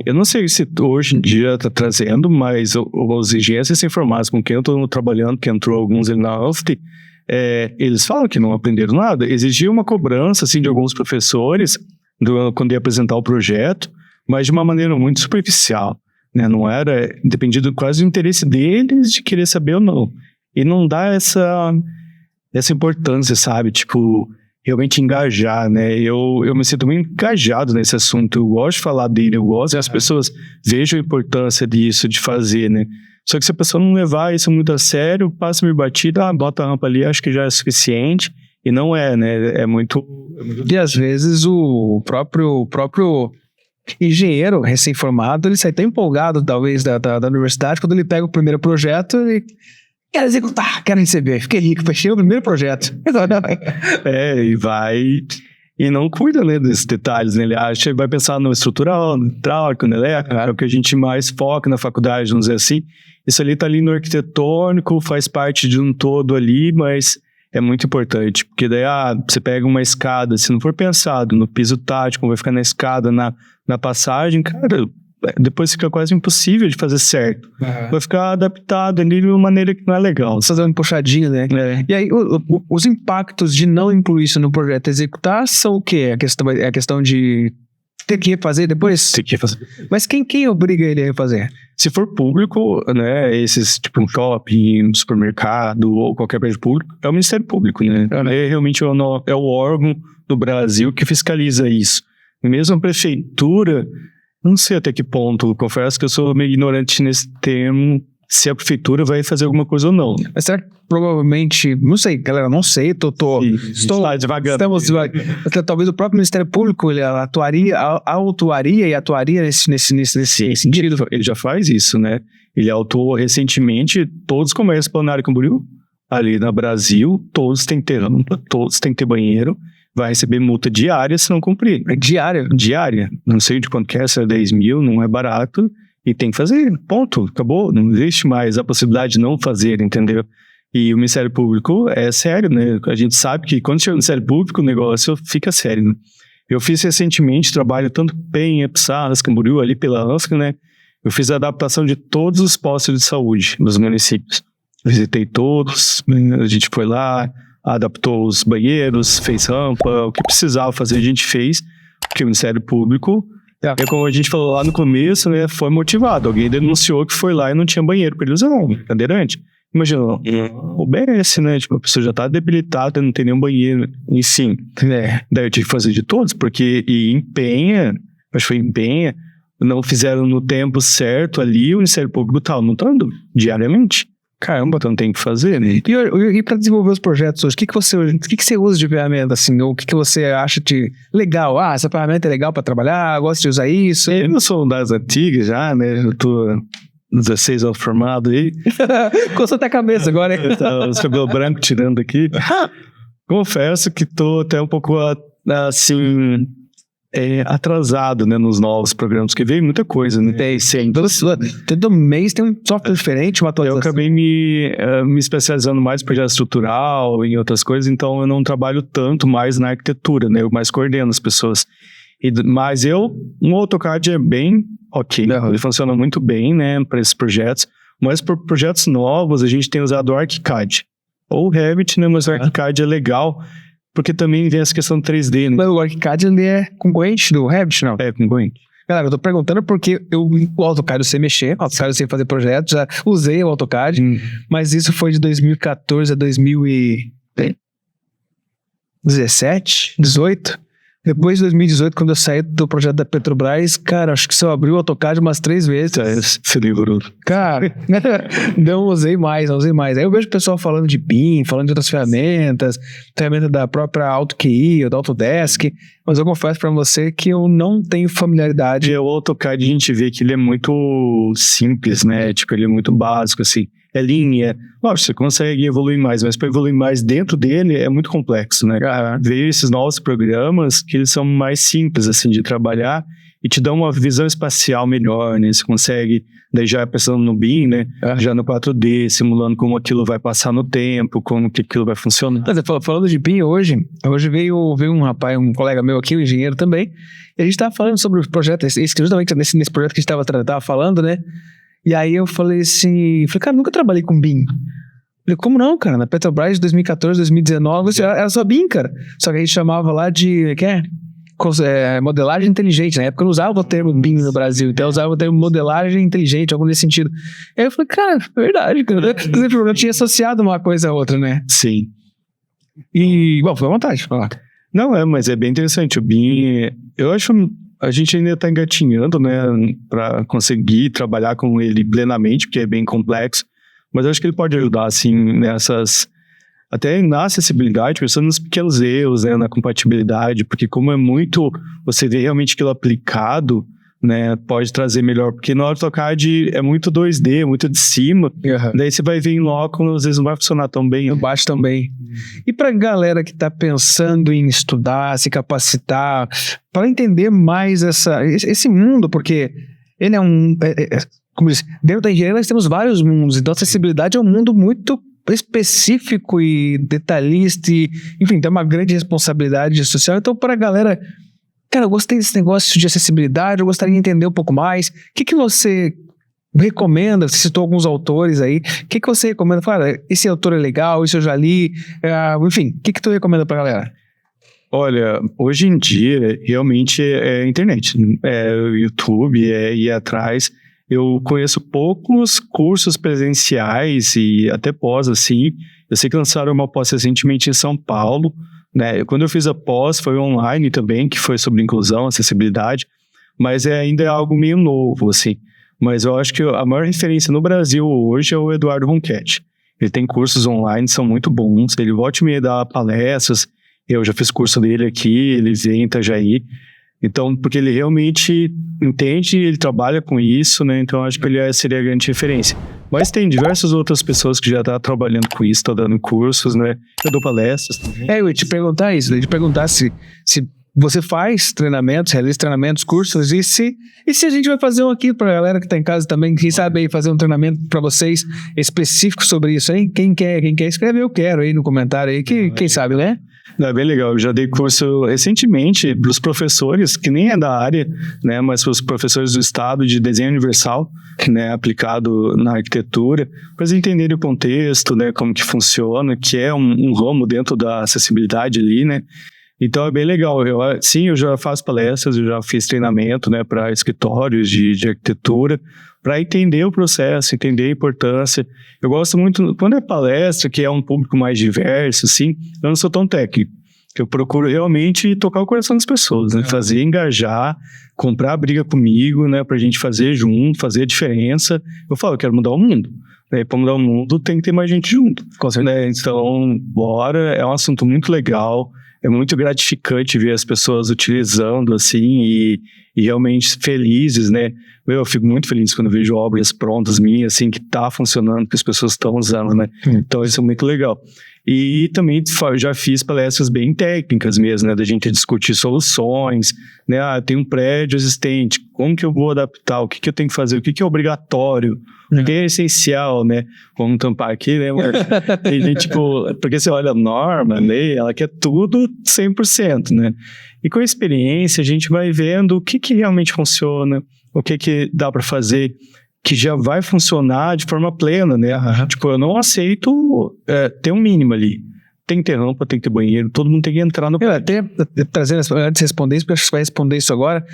Eu não sei se hoje em dia está trazendo, mas os engenheiros recém-formados com quem eu estou trabalhando, que entrou alguns ali na UFT, eles falam que não aprenderam nada. Exigia uma cobrança, assim, de alguns professores quando ia apresentar o projeto, mas de uma maneira muito superficial. Né? Não era, dependido quase do interesse deles de querer saber ou não. E não dá essa importância, sabe? Tipo, realmente engajar, né? Eu me sinto muito engajado nesse assunto. Eu gosto de falar dele, eu gosto que as pessoas vejam a importância disso, de fazer, né? Só que se a pessoa não levar isso muito a sério, passa meio batida, bota a rampa ali, acho que já é suficiente. E não é, né? É muito... E às vezes o próprio engenheiro recém-formado, ele sai tão empolgado, talvez, da universidade, quando ele pega o primeiro projeto, ele quer executar, quer receber, fiquei rico, fechei o primeiro projeto. E vai... E não cuida, né, desses detalhes, né? Ele acha, vai pensar no estrutural, no hidráulico, no elétrico, é o que a gente mais foca na faculdade, vamos dizer assim. Isso ali tá ali no arquitetônico, faz parte de um todo ali, mas é muito importante, porque daí, você pega uma escada, se não for pensado no piso tático, vai ficar na escada, na passagem, cara, depois fica quase impossível de fazer certo. Vai ficar adaptado ali de uma maneira que não é legal. Fazer uma puxadinha, né? E aí, os impactos de não incluir isso no projeto executar são o quê? A questão de ter que refazer depois? Tem que refazer. Mas quem obriga ele a refazer? Se for público, né, esses, tipo um shopping, um supermercado ou qualquer prédio público, é o Ministério Público, né? Realmente é o órgão do Brasil que fiscaliza isso. Mesmo a prefeitura, não sei até que ponto, confesso que eu sou meio ignorante nesse termo, se a prefeitura vai fazer alguma coisa ou não. Mas será que provavelmente, não sei, galera, não sei, estou devagando. Talvez o próprio Ministério Público ele autuaria nesse sentido. Ele já faz isso, né? Ele autuou recentemente todos os comércios planários Camboriú, ali no Brasil, todos têm que ter rampa, todos têm que ter banheiro, vai receber multa diária se não cumprir. É diária? Diária. Não sei de quanto que é, se é 10 mil, não é barato. E tem que fazer, ponto, acabou. Não existe mais a possibilidade de não fazer, entendeu? E o Ministério Público é sério, né? A gente sabe que quando chega no Ministério Público, o negócio fica sério, né? Eu fiz recentemente trabalho tanto bem em Epsaras, Camboriú, ali pela ANSCA, né? Eu fiz a adaptação de todos os postos de saúde dos municípios. Visitei todos, a gente foi lá, adaptou os banheiros, fez rampa, o que precisava fazer a gente fez, porque o Ministério Público... como a gente falou lá no começo, né, foi motivado. Alguém denunciou que foi lá e não tinha banheiro para ele usar, cadeirante. imagina, obedece, né? Tipo, a pessoa já tá debilitada, não tem nenhum banheiro, e sim. Daí eu tive que fazer de todos, porque empenha, acho que foi empenha, não fizeram no tempo certo ali, o Ministério Público tá anotando diariamente. Caramba, então tem que fazer, né? E para desenvolver os projetos hoje, o que você usa de ferramenta, assim? Ou o que você acha de legal? Ah, essa ferramenta é legal para trabalhar, gosto de usar isso. Eu não sou das antigas já, né? Eu tô 16 anos formado aí. Coçou até a cabeça agora, hein? Os cabelos brancos tirando aqui. Confesso que tô até um pouco, assim, atrasado, né, nos novos programas, porque veio muita coisa, né? Tem sempre. Todo mês tem um software diferente, uma atualização. Eu acabei me especializando mais em projeto estrutural, em outras coisas, então eu não trabalho tanto mais na arquitetura, né? Eu mais coordeno as pessoas. Mas um AutoCAD é bem ok, ele funciona muito bem, né, para esses projetos, mas para projetos novos a gente tem usado o ArchiCAD ou o Revit, né, mas o ArchiCAD é legal, porque também vem essa questão do 3D, né? Mas o ArchiCAD ele é concorrente do Revit, não? É concorrente. Galera, eu tô perguntando porque o AutoCAD eu sei mexer, o AutoCAD eu sei fazer projetos, já usei o AutoCAD, mas isso foi de 2014 a 2017, 18. Depois de 2018, quando eu saí do projeto da Petrobras, cara, acho que só abriu o AutoCAD umas 3 vezes. Se livrou. Cara, não usei mais. Aí eu vejo o pessoal falando de BIM, falando de outras ferramenta da própria AutoQI ou da Autodesk, mas eu confesso pra você que eu não tenho familiaridade. O AutoCAD a gente vê que ele é muito simples, né? Tipo, ele é muito básico, assim. É linha. Lógico, você consegue evoluir mais, mas para evoluir mais dentro dele é muito complexo, né? Veio esses novos programas que eles são mais simples, assim, de trabalhar e te dão uma visão espacial melhor, né? Você consegue, daí já pensando no BIM, né? Já no 4D, simulando como aquilo vai passar no tempo, como que aquilo vai funcionar. Falando de BIM hoje veio um rapaz, um colega meu aqui, um engenheiro também, e a gente tava falando sobre o projeto, justamente nesse projeto que a gente tava falando, né? E aí eu falei assim, cara, nunca trabalhei com BIM. Falei, como não, cara? Na Petrobras de 2014, 2019, era só BIM, cara. Só que a gente chamava lá de, modelagem inteligente. Na época eu não usava o termo BIM no Brasil, então eu usava o termo modelagem inteligente, algo nesse sentido. Aí eu falei, cara, é verdade, cara. Eu tinha associado uma coisa a outra, né? Sim. E, bom, foi à vontade de falar. Não, mas é bem interessante. O BIM, eu acho... A gente ainda está engatinhando, né, para conseguir trabalhar com ele plenamente, porque é bem complexo, mas eu acho que ele pode ajudar, assim, até na acessibilidade, pensando nos pequenos erros, né, na compatibilidade, porque como é muito, você vê realmente aquilo aplicado, né, pode trazer melhor, porque no AutoCAD é muito 2D, muito de cima, daí você vai ver em loco, às vezes não vai funcionar tão bem. Embaixo também. E pra galera que tá pensando em estudar, se capacitar, para entender mais esse mundo, porque ele é como diz, dentro da engenharia nós temos vários mundos, então a acessibilidade é um mundo muito específico e detalhista, e, enfim, tem uma grande responsabilidade social, então pra galera... Cara, eu gostei desse negócio de acessibilidade, eu gostaria de entender um pouco mais. O que você recomenda? Você citou alguns autores aí. O que você recomenda? Fala, esse autor é legal, isso eu já li. Enfim, o que tu recomenda pra galera? Olha, hoje em dia, realmente é internet. É o YouTube, ir atrás. Eu conheço poucos cursos presenciais e até pós, assim. Eu sei que lançaram uma pós recentemente em São Paulo, né? Quando eu fiz a pós, foi online também, que foi sobre inclusão, acessibilidade, mas ainda é algo meio novo, assim. Mas eu acho que a maior referência no Brasil hoje é o Eduardo Ronchetti. Ele tem cursos online, são muito bons, ele volta e meia dá palestras, eu já fiz curso dele aqui, ele vem em Itajaí, então, porque ele realmente entende, ele trabalha com isso, né? Então, acho que ele seria a grande referência. Mas tem diversas outras pessoas que já estão trabalhando com isso, estão dando cursos, né? Eu dou palestras também. Eu ia te perguntar isso, eu ia te perguntar se você faz treinamentos, realiza treinamentos, cursos, e se a gente vai fazer um aqui pra galera que tá em casa também, quem sabe aí fazer um treinamento pra vocês específico sobre isso aí? Quem quer escrever, eu quero aí no comentário aí, quem sabe, né? É bem legal, eu já dei curso recentemente para os professores, que nem é da área, né, mas para os professores do estado de desenho universal, né, aplicado na arquitetura, para eles entenderem o contexto, né, como que funciona, que é um ramo dentro da acessibilidade ali, né, Então é bem legal. Sim, eu já faço palestras, eu já fiz treinamento, né, para escritórios de arquitetura, para entender o processo, entender a importância. Eu gosto muito, quando é palestra, que é um público mais diverso, assim, eu não sou tão técnico. Eu procuro realmente tocar o coração das pessoas, né? Fazer engajar, comprar a briga comigo, né? Pra gente fazer junto, fazer a diferença. Eu falo, eu quero mudar o mundo. Para mudar o mundo tem que ter mais gente junto. Né? Então, bora, é um assunto muito legal. É muito gratificante ver as pessoas utilizando, assim, e realmente felizes, né? Eu fico muito feliz quando vejo obras prontas minhas, assim, que tá funcionando, que as pessoas estão usando, né? Então, isso é muito legal. E também já fiz palestras bem técnicas mesmo, né? Da gente discutir soluções, né? Tem um prédio existente, como que eu vou adaptar? O que eu tenho que fazer? O que é obrigatório? O que é essencial, né? Vamos tampar aqui, né? Tem gente, tipo, porque você olha a norma, né? Ela quer tudo 100%, né? E com a experiência, a gente vai vendo o que realmente funciona, o que dá para fazer, que já vai funcionar de forma plena, né? Tipo, eu não aceito ter um mínimo ali. Tem que ter rampa, tem que ter banheiro, todo mundo tem que entrar no... Até trazendo, antes de responder isso, porque acho que você vai responder isso agora,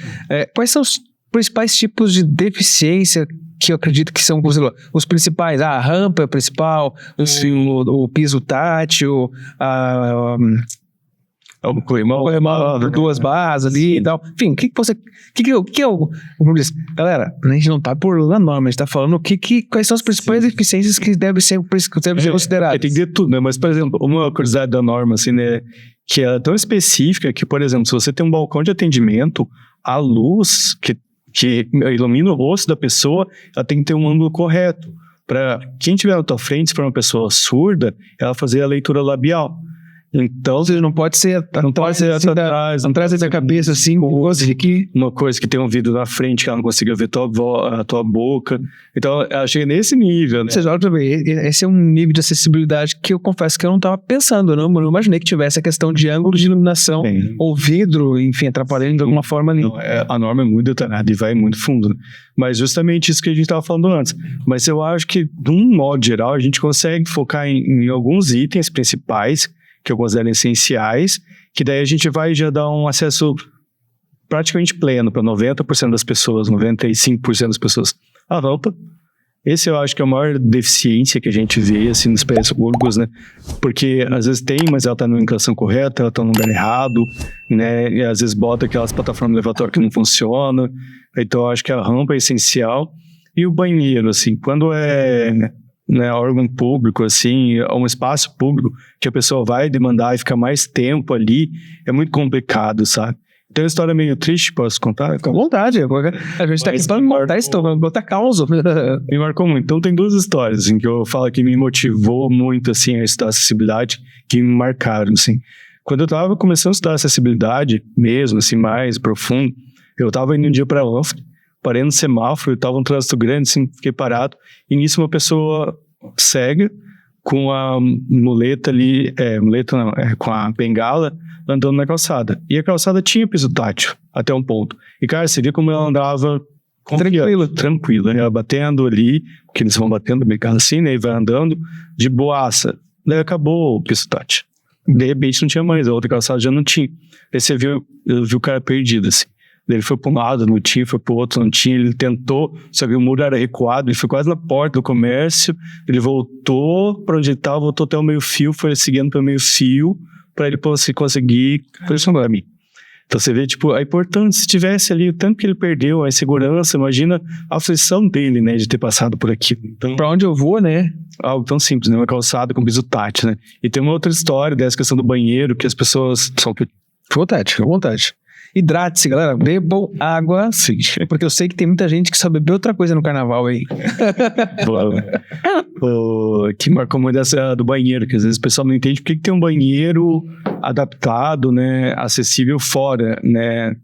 quais são os principais tipos de deficiência que eu acredito que são, os principais? A rampa é o principal, o piso tátil, o corrimão, duas barras ali e tal. Enfim, o que é o... Galera, a gente não tá por lá norma, a gente tá falando quais são as principais deficiências que devem ser consideradas. Tem que ter tudo, né? Mas, por exemplo, uma curiosidade da norma, assim, né? Que é tão específica que, por exemplo, se você tem um balcão de atendimento, a luz que ilumina o rosto da pessoa, ela tem que ter um ângulo correto. Para quem estiver na tua frente, se for uma pessoa surda, ela fazer a leitura labial. Então, ou seja, não pode ser atrás da cabeça, assim, uma coisa que tem um vidro na frente que ela não consiga ver a tua boca. Então, ela chega nesse nível, né? Ou seja, olha pra ver, esse é um nível de acessibilidade que eu confesso que eu não estava pensando, eu não imaginei que tivesse a questão de ângulo de iluminação, ou vidro, enfim, atrapalhando de alguma forma ali. Não, a norma é muito detalhada e vai muito fundo, né? Mas justamente isso que a gente estava falando antes. Mas eu acho que, de um modo geral, a gente consegue focar em alguns itens principais que eu considero essenciais, que daí a gente vai já dar um acesso praticamente pleno para 90% das pessoas, 95% das pessoas. A rampa, esse eu acho que é a maior deficiência que a gente vê, assim, nos prédios públicos, né? Porque às vezes tem, mas ela tá na inclinação correta, ela tá no lugar errado, né? E às vezes bota aquelas plataformas elevatórias que não funcionam. Então eu acho que a rampa é essencial. E o banheiro, assim, quando né, órgão público, assim, um espaço público que a pessoa vai demandar e fica mais tempo ali, é muito complicado, sabe? Tem uma história meio triste, posso contar? Com vontade, a gente tá aqui para contar isso, botar causa. Me marcou muito. Então tem duas histórias, assim, que eu falo que me motivou muito, assim, a estudar acessibilidade, que me marcaram, assim. Quando eu tava começando a estudar acessibilidade, mesmo, assim, mais profundo, eu tava indo um dia pra UF, parei no semáforo, tava um trânsito grande, assim, fiquei parado, e nisso uma pessoa cega, com a muleta ali, com a bengala, andando na calçada. E a calçada tinha piso tátil, até um ponto. E, cara, você via como ela andava tranquila, né? Ela batendo ali, porque eles vão batendo bengala assim, né? E vai andando de boaça. Daí acabou o piso tátil. De repente não tinha mais, a outra calçada já não tinha. Aí você viu o cara perdido, assim. Ele foi para um lado, não tinha, foi para o outro, não tinha. Ele tentou, só que o muro era recuado, ele foi quase na porta do comércio. Ele voltou para onde ele estava, voltou até o meio-fio, foi seguindo para o meio-fio, para ele conseguir pressionar a mim. Então você vê, tipo, a importância, se tivesse ali o tanto que ele perdeu, a insegurança, imagina a aflição dele, né, de ter passado por aquilo. Então, para onde eu vou, né? Algo tão simples, né, uma calçada com piso tátil, né. E tem uma outra história dessa questão do banheiro, que as pessoas são... Vontade. Hidrate-se, galera. Bebam água. Sim. Porque eu sei que tem muita gente que só bebeu outra coisa no carnaval aí. Que marcou muito essa do banheiro, que às vezes o pessoal não entende por que tem um banheiro adaptado, né, acessível fora, né,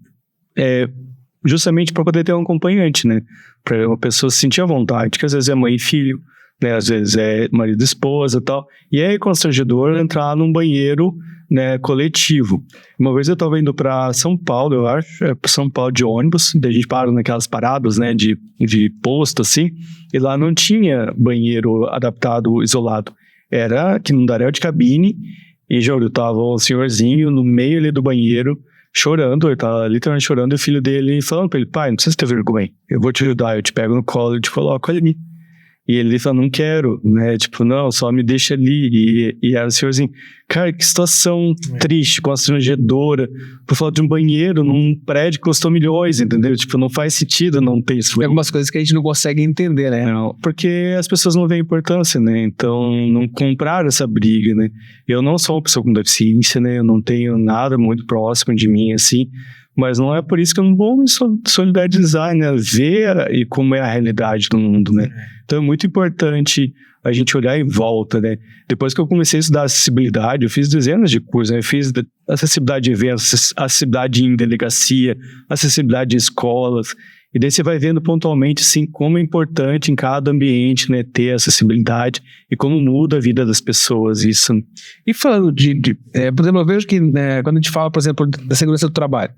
justamente para poder ter um acompanhante, né, para uma pessoa se sentir à vontade, que às vezes é mãe e filho, né, às vezes é marido e esposa e tal, e é constrangedor entrar num banheiro, né, coletivo. Uma vez eu estava indo para São Paulo, eu acho, São Paulo de ônibus, daí a gente para naquelas paradas, né, de posto, assim, e lá não tinha banheiro adaptado, isolado. Era que não daria de cabine, E juro, tava um senhorzinho no meio ali do banheiro, chorando, ele tava literalmente chorando, e o filho dele falando pra ele, pai, não precisa ter vergonha, eu vou te ajudar, eu te pego no colo e te coloco ali. E ele falou, não quero, né, tipo, não, só me deixa ali. E era o senhorzinho, cara, que situação triste, constrangedora, por falar de um banheiro num prédio que custou milhões, entendeu? Tipo, não faz sentido não ter isso. Tem algumas coisas que a gente não consegue entender, né? Não, porque as pessoas não veem importância, né? Então, não compraram essa briga, né? Eu não sou uma pessoa com deficiência, né? Eu não tenho nada muito próximo de mim, assim. Mas não é por isso que eu não vou me solidarizar, né? Ver e como é a realidade do mundo, né? Então é muito importante a gente olhar em volta, né? Depois que eu comecei a estudar acessibilidade, eu fiz dezenas de cursos, né? Eu fiz acessibilidade de eventos, acessibilidade em delegacia, acessibilidade de escolas. E daí você vai vendo pontualmente, assim, como é importante em cada ambiente, né, ter acessibilidade e como muda a vida das pessoas, isso. E falando por exemplo, eu vejo que quando a gente fala, por exemplo, da segurança do trabalho,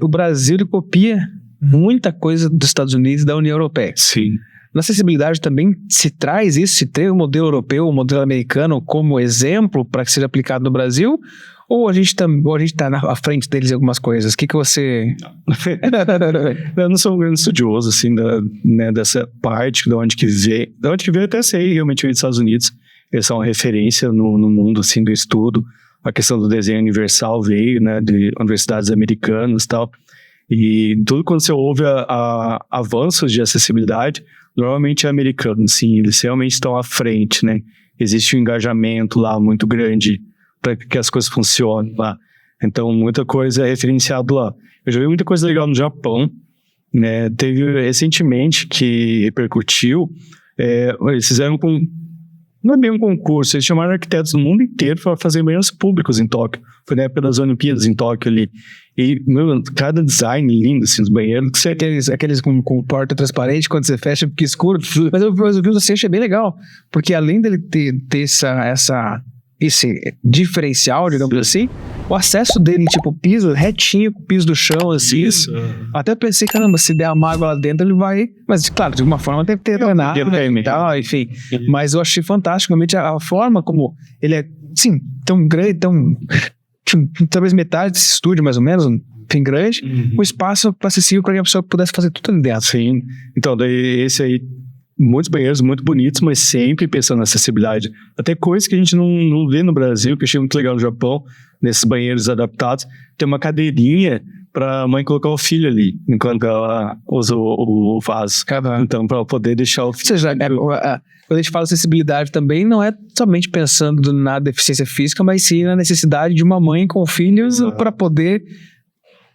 o Brasil ele copia muita coisa dos Estados Unidos e da União Europeia. Sim. Na acessibilidade também se traz isso, se tem o modelo europeu, o modelo americano como exemplo para que seja aplicado no Brasil, ou a gente tá à frente deles em algumas coisas? O que você... Eu não sou um grande estudioso, assim, dessa parte, de onde que veio. De onde que veio, eu até sei, realmente, veio dos Estados Unidos. Eles são uma referência no mundo, assim, do estudo. A questão do desenho universal veio, né, de universidades americanas e tal. E tudo quando você ouve avanços de acessibilidade, normalmente é americano, sim, eles realmente estão à frente, né? Existe um engajamento lá muito grande para que as coisas funcionem lá. Então, muita coisa é referenciado lá. Eu já vi muita coisa legal no Japão, né? Teve recentemente que repercutiu, eles fizeram não é bem um concurso, eles chamaram arquitetos do mundo inteiro para fazer banheiros públicos em Tóquio. Foi na época das Olimpíadas em Tóquio ali. E, meu, cada design lindo, assim, dos banheiros. Que você... Aqueles com porta transparente, quando você fecha, fica escuro. Mas eu vi o achei bem legal. Porque além dele ter esse diferencial, digamos assim, o acesso dele, tipo, piso retinho, com o piso do chão, assim. Isso. Até pensei, caramba, se der a mágoa lá dentro, ele vai... Mas, claro, de alguma forma deve ter drenado e tal, enfim. Mas eu achei fantástico, realmente, a forma como ele é, sim, tão grande, talvez metade desse estúdio, mais ou menos, enfim, grande, o espaço acessível para que a pessoa pudesse fazer tudo ali dentro. Sim. Então, daí esse aí, muitos banheiros muito bonitos, mas sempre pensando na acessibilidade. Até coisas que a gente não vê no Brasil, que eu achei muito legal no Japão, nesses banheiros adaptados, tem uma cadeirinha para a mãe colocar o filho ali, enquanto ela usa o vaso. Caramba. Então, para poder deixar o filho... Ou seja, quando a gente fala acessibilidade também, não é somente pensando na deficiência física, mas sim na necessidade de uma mãe com filhos para poder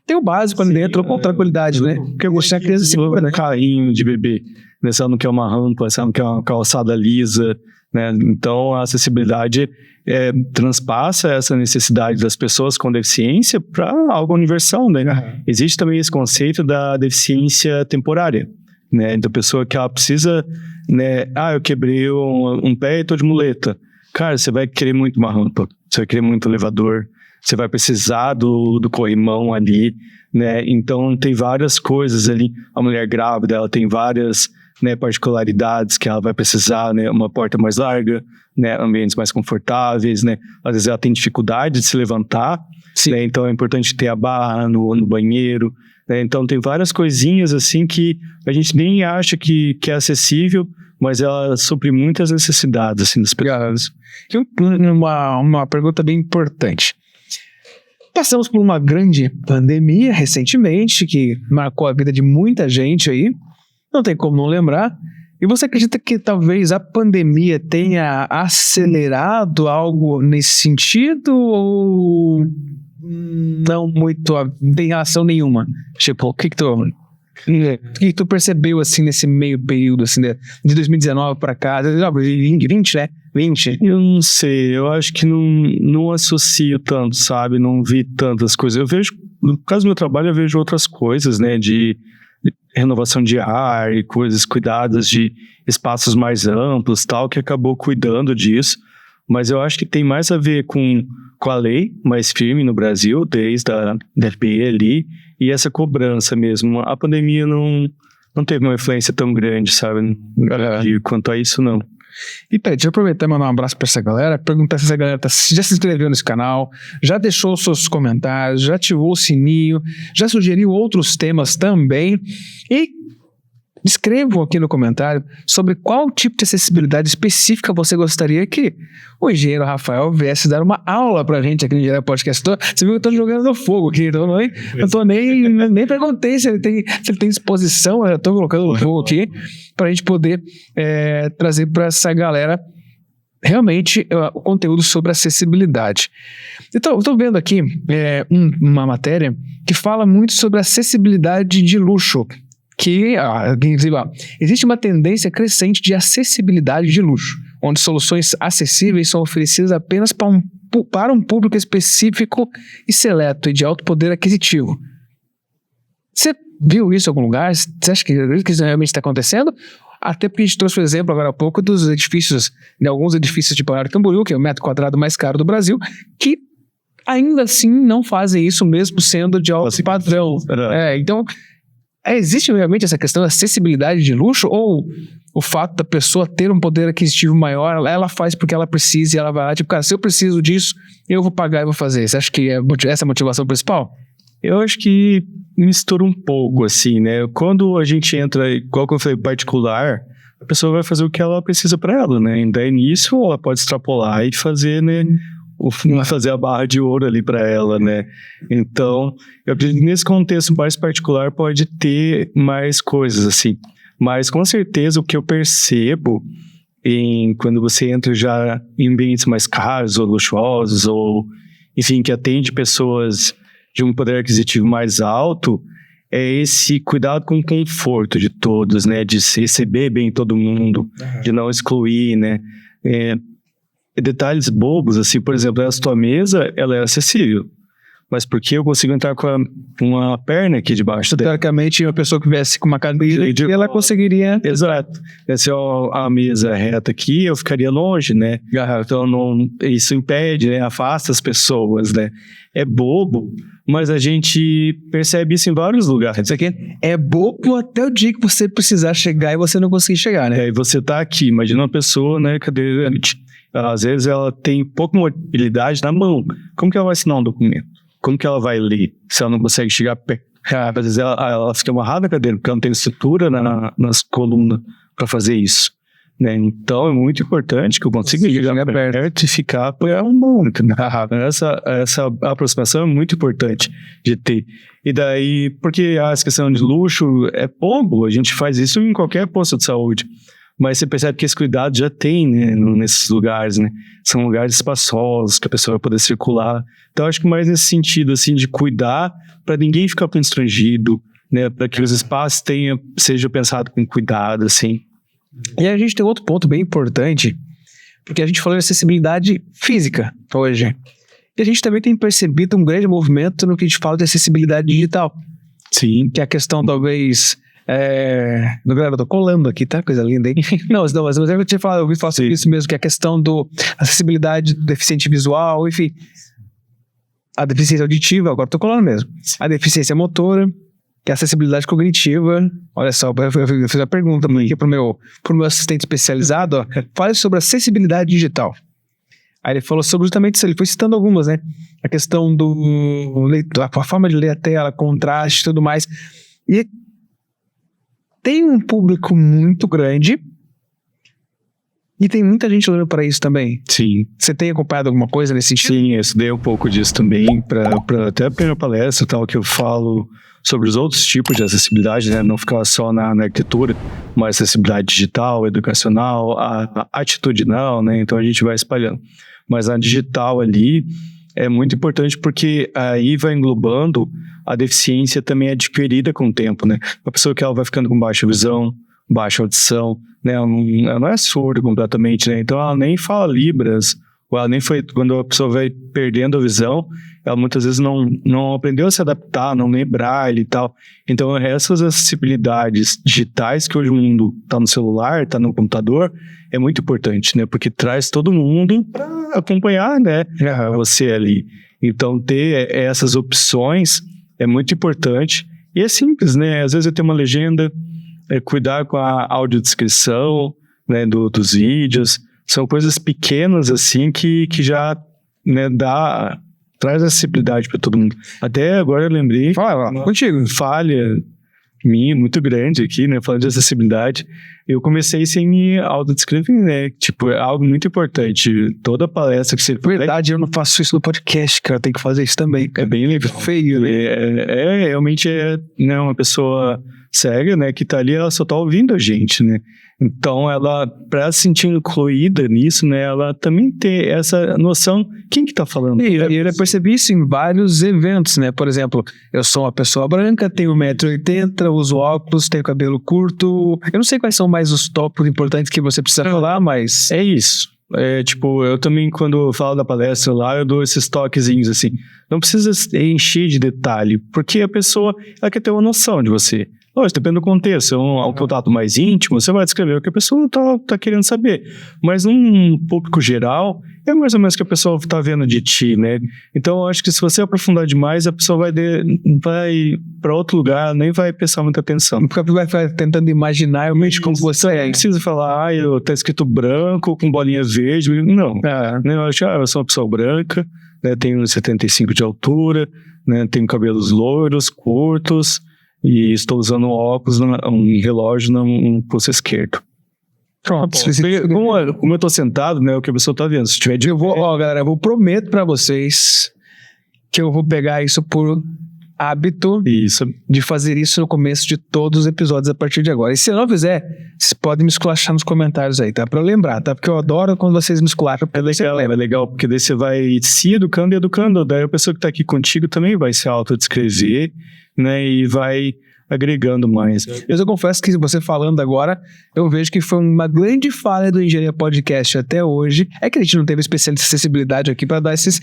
ter o básico ali dentro com tranquilidade, né? Porque eu gostei da criança segura, né? Carrinho de bebê, né? Se ela não quer uma rampa, se ela não quer uma calçada lisa, né? Então, a acessibilidade transpassa essa necessidade das pessoas com deficiência para algo universal, né? Existe também esse conceito da deficiência temporária, né? Da pessoa que ela precisa, né? Eu quebrei um pé e tô de muleta. Cara, você vai querer muito uma rampa, você vai querer muito elevador, você vai precisar do corrimão ali, né? Então, tem várias coisas ali. A mulher grávida, ela tem várias, né, particularidades que ela vai precisar, né? Uma porta mais larga, né? Ambientes mais confortáveis, né? Às vezes ela tem dificuldade de se levantar, né? Então é importante ter a barra no banheiro, né? Então tem várias coisinhas assim que a gente nem acha que é acessível, mas ela supre muitas necessidades assim, das pessoas. Uma pergunta bem importante. Passamos por uma grande pandemia recentemente, que marcou a vida de muita gente aí, não tem como não lembrar. E você acredita que talvez a pandemia tenha acelerado algo nesse sentido ou não muito, não tem relação nenhuma? Tipo, o que tu percebeu assim nesse meio período assim, de 2019 para cá, 2020, né? 20? Eu não sei, eu acho que não associo tanto, sabe? Não vi tantas coisas. Eu vejo, no caso do meu trabalho, eu vejo outras coisas, né? De renovação de ar e coisas, cuidados de espaços mais amplos, tal, que acabou cuidando disso. Mas eu acho que tem mais a ver com a lei mais firme no Brasil, desde a DFP ali, e essa cobrança mesmo. A pandemia não teve uma influência tão grande, sabe? Quanto a isso, não. E peraí, deixa eu aproveitar e mandar um abraço pra essa galera, perguntar se essa galera já se inscreveu nesse canal, já deixou seus comentários, já ativou o sininho, já sugeriu outros temas também. E escrevam aqui no comentário sobre qual tipo de acessibilidade específica você gostaria que o engenheiro Rafael viesse dar uma aula pra gente aqui no Engenharia Podcast. Você viu que eu tô jogando no fogo aqui, então eu nem perguntei se ele tem disposição, eu tô colocando no fogo aqui pra gente poder trazer pra essa galera realmente o conteúdo sobre acessibilidade. Então, eu tô vendo aqui uma matéria que fala muito sobre acessibilidade de luxo. Existe uma tendência crescente de acessibilidade de luxo, onde soluções acessíveis são oferecidas apenas para um público específico e seleto e de alto poder aquisitivo. Você viu isso em algum lugar? Você acha que isso realmente está acontecendo? Até porque a gente trouxe o exemplo agora há pouco dos edifícios, de alguns edifícios de Balneário Camboriú, que é o metro quadrado mais caro do Brasil, que ainda assim não fazem isso mesmo sendo de alto padrão. Então, existe realmente essa questão da acessibilidade de luxo, ou o fato da pessoa ter um poder aquisitivo maior, ela faz porque ela precisa e ela vai lá, tipo, cara, se eu preciso disso, eu vou pagar e vou fazer. Você acha que essa é a motivação principal? Eu acho que mistura um pouco, assim, né? Quando a gente entra, igual que eu falei, particular, a pessoa vai fazer o que ela precisa para ela, né? E daí nisso ela pode extrapolar e fazer, né? Fazer a barra de ouro ali para ela, né? Então, eu acredito que nesse contexto mais particular pode ter mais coisas, assim. Mas, com certeza, o que eu percebo quando você entra já em ambientes mais caros ou luxuosos, ou, enfim, que atende pessoas de um poder aquisitivo mais alto, é esse cuidado com o conforto de todos, né? De se receber bem todo mundo, de não excluir, né? Detalhes bobos, assim, por exemplo, essa tua mesa, ela é acessível, mas porque eu consigo entrar com uma perna aqui debaixo dela. Teoricamente, uma pessoa que viesse com uma cadeira, ela conseguiria... Exato. Se a mesa reta aqui, eu ficaria longe, né? Então, isso impede, né? Afasta as pessoas, né? É bobo, mas a gente percebe isso em vários lugares. Isso aqui é bobo até o dia que você precisar chegar e você não conseguir chegar, né? E você tá aqui, imagina uma pessoa, né, cadeirante. Às vezes ela tem pouca mobilidade na mão. Como que ela vai assinar um documento? Como que ela vai ler se ela não consegue chegar perto? Às vezes ela fica amarrada na cadeira porque ela não tem estrutura nas colunas para fazer isso, né? Então é muito importante que eu consiga chegar perto e ficar apoiando um monte. Essa aproximação é muito importante de ter. E daí, porque essa questão de luxo é pouco, a gente faz isso em qualquer posto de saúde. Mas você percebe que esse cuidado já tem, né, nesses lugares, né? São lugares espaçosos que a pessoa vai poder circular. Então, acho que mais nesse sentido, assim, de cuidar para ninguém ficar constrangido, né? Para que os espaços sejam pensados com cuidado, assim. E a gente tem outro ponto bem importante, porque a gente falou de acessibilidade física hoje. E a gente também tem percebido um grande movimento no que a gente fala de acessibilidade digital. Sim. Que é a questão, talvez... eu tô colando aqui, tá? Coisa linda, hein? Não, mas eu tinha falado, eu ouvi falar sobre isso mesmo, que é a questão da acessibilidade do deficiente visual, enfim. A deficiência auditiva, agora tô colando mesmo. A deficiência motora, que é a acessibilidade cognitiva. Olha só, eu fiz a pergunta aqui pro meu assistente especializado, ó. Fale sobre acessibilidade digital. Aí ele falou sobre justamente isso, ele foi citando algumas, né? A questão a forma de ler a tela, contraste e tudo mais. E tem um público muito grande e tem muita gente olhando para isso também. Sim. Você tem acompanhado alguma coisa nesse sentido? Sim, eu estudei um pouco disso também, até a primeira palestra tal, que eu falo sobre os outros tipos de acessibilidade, né? Não ficar só na arquitetura, mas acessibilidade digital, educacional, a atitudinal, né? Então a gente vai espalhando. Mas a digital ali é muito importante porque aí vai englobando a deficiência também adquirida com o tempo, né? A pessoa que ela vai ficando com baixa visão, baixa audição, né? Ela não é surda completamente, né? Então ela nem fala libras, ou ela nem foi... Quando a pessoa vai perdendo a visão, ela muitas vezes não aprendeu a se adaptar, não lê braille e tal. Então essas acessibilidades digitais que hoje o mundo tá no celular, tá no computador, é muito importante, né? Porque traz todo mundo para acompanhar, né? Você ali. Então ter essas opções é muito importante. E é simples, né? Às vezes eu tenho uma legenda, cuidar com a audiodescrição, né, dos vídeos. São coisas pequenas, assim, que já, né, traz acessibilidade para todo mundo. Até agora eu lembrei... Fala, contigo. Falha minha, muito grande aqui, né, falando de acessibilidade. Eu comecei sem me autodescrever, né, tipo, é algo muito importante. Toda palestra que você... Verdade, eu não faço isso no podcast, cara, tem que fazer isso também. É bem legal. Feio, né? Realmente né, uma pessoa cega, né, que tá ali, ela só tá ouvindo a gente, né. Então, ela, para se sentir incluída nisso, né, ela também ter essa noção, quem que tá falando? E eu percebi isso em vários eventos, né? Por exemplo, eu sou uma pessoa branca, tenho 1,80 m, uso óculos, tenho cabelo curto. Eu não sei quais são mais os tópicos importantes que você precisa falar, mas... É isso. Tipo, eu também, quando eu falo da palestra lá, eu dou esses toquezinhos, assim. Não precisa encher de detalhe, porque a pessoa, ela quer ter uma noção de você. Lógico, depende do contexto. Se é um contato mais íntimo, você vai descrever o que a pessoa tá querendo saber. Mas num público geral, é mais ou menos o que a pessoa tá vendo de ti, né? Então, eu acho que se você aprofundar demais, a pessoa vai para outro lugar, nem vai prestar muita atenção. Porque vai tentando imaginar realmente como você é. Não precisa falar, tá escrito branco, com bolinha verde. Não. Eu acho, eu sou uma pessoa branca, né, tenho 1,75 de altura, né, tenho cabelos loiros, curtos, e estou usando óculos, um relógio no pulso esquerdo. Pronto. Como eu tô sentado, né, o que a pessoa tá vendo. Se tiver de... Galera, eu prometo pra vocês que eu vou pegar isso por hábito de fazer isso no começo de todos os episódios a partir de agora. E se eu não fizer, vocês podem me esculachar nos comentários aí, tá? Pra eu lembrar, tá? Porque eu adoro quando vocês me esculacham. É legal, porque daí você vai se educando e educando. Daí a pessoa que tá aqui contigo também vai se autodescrever, né? E vai agregando mais. Mas eu confesso que você falando agora, eu vejo que foi uma grande falha do Engenharia Podcast até hoje. É que a gente não teve especialista de acessibilidade aqui para dar esses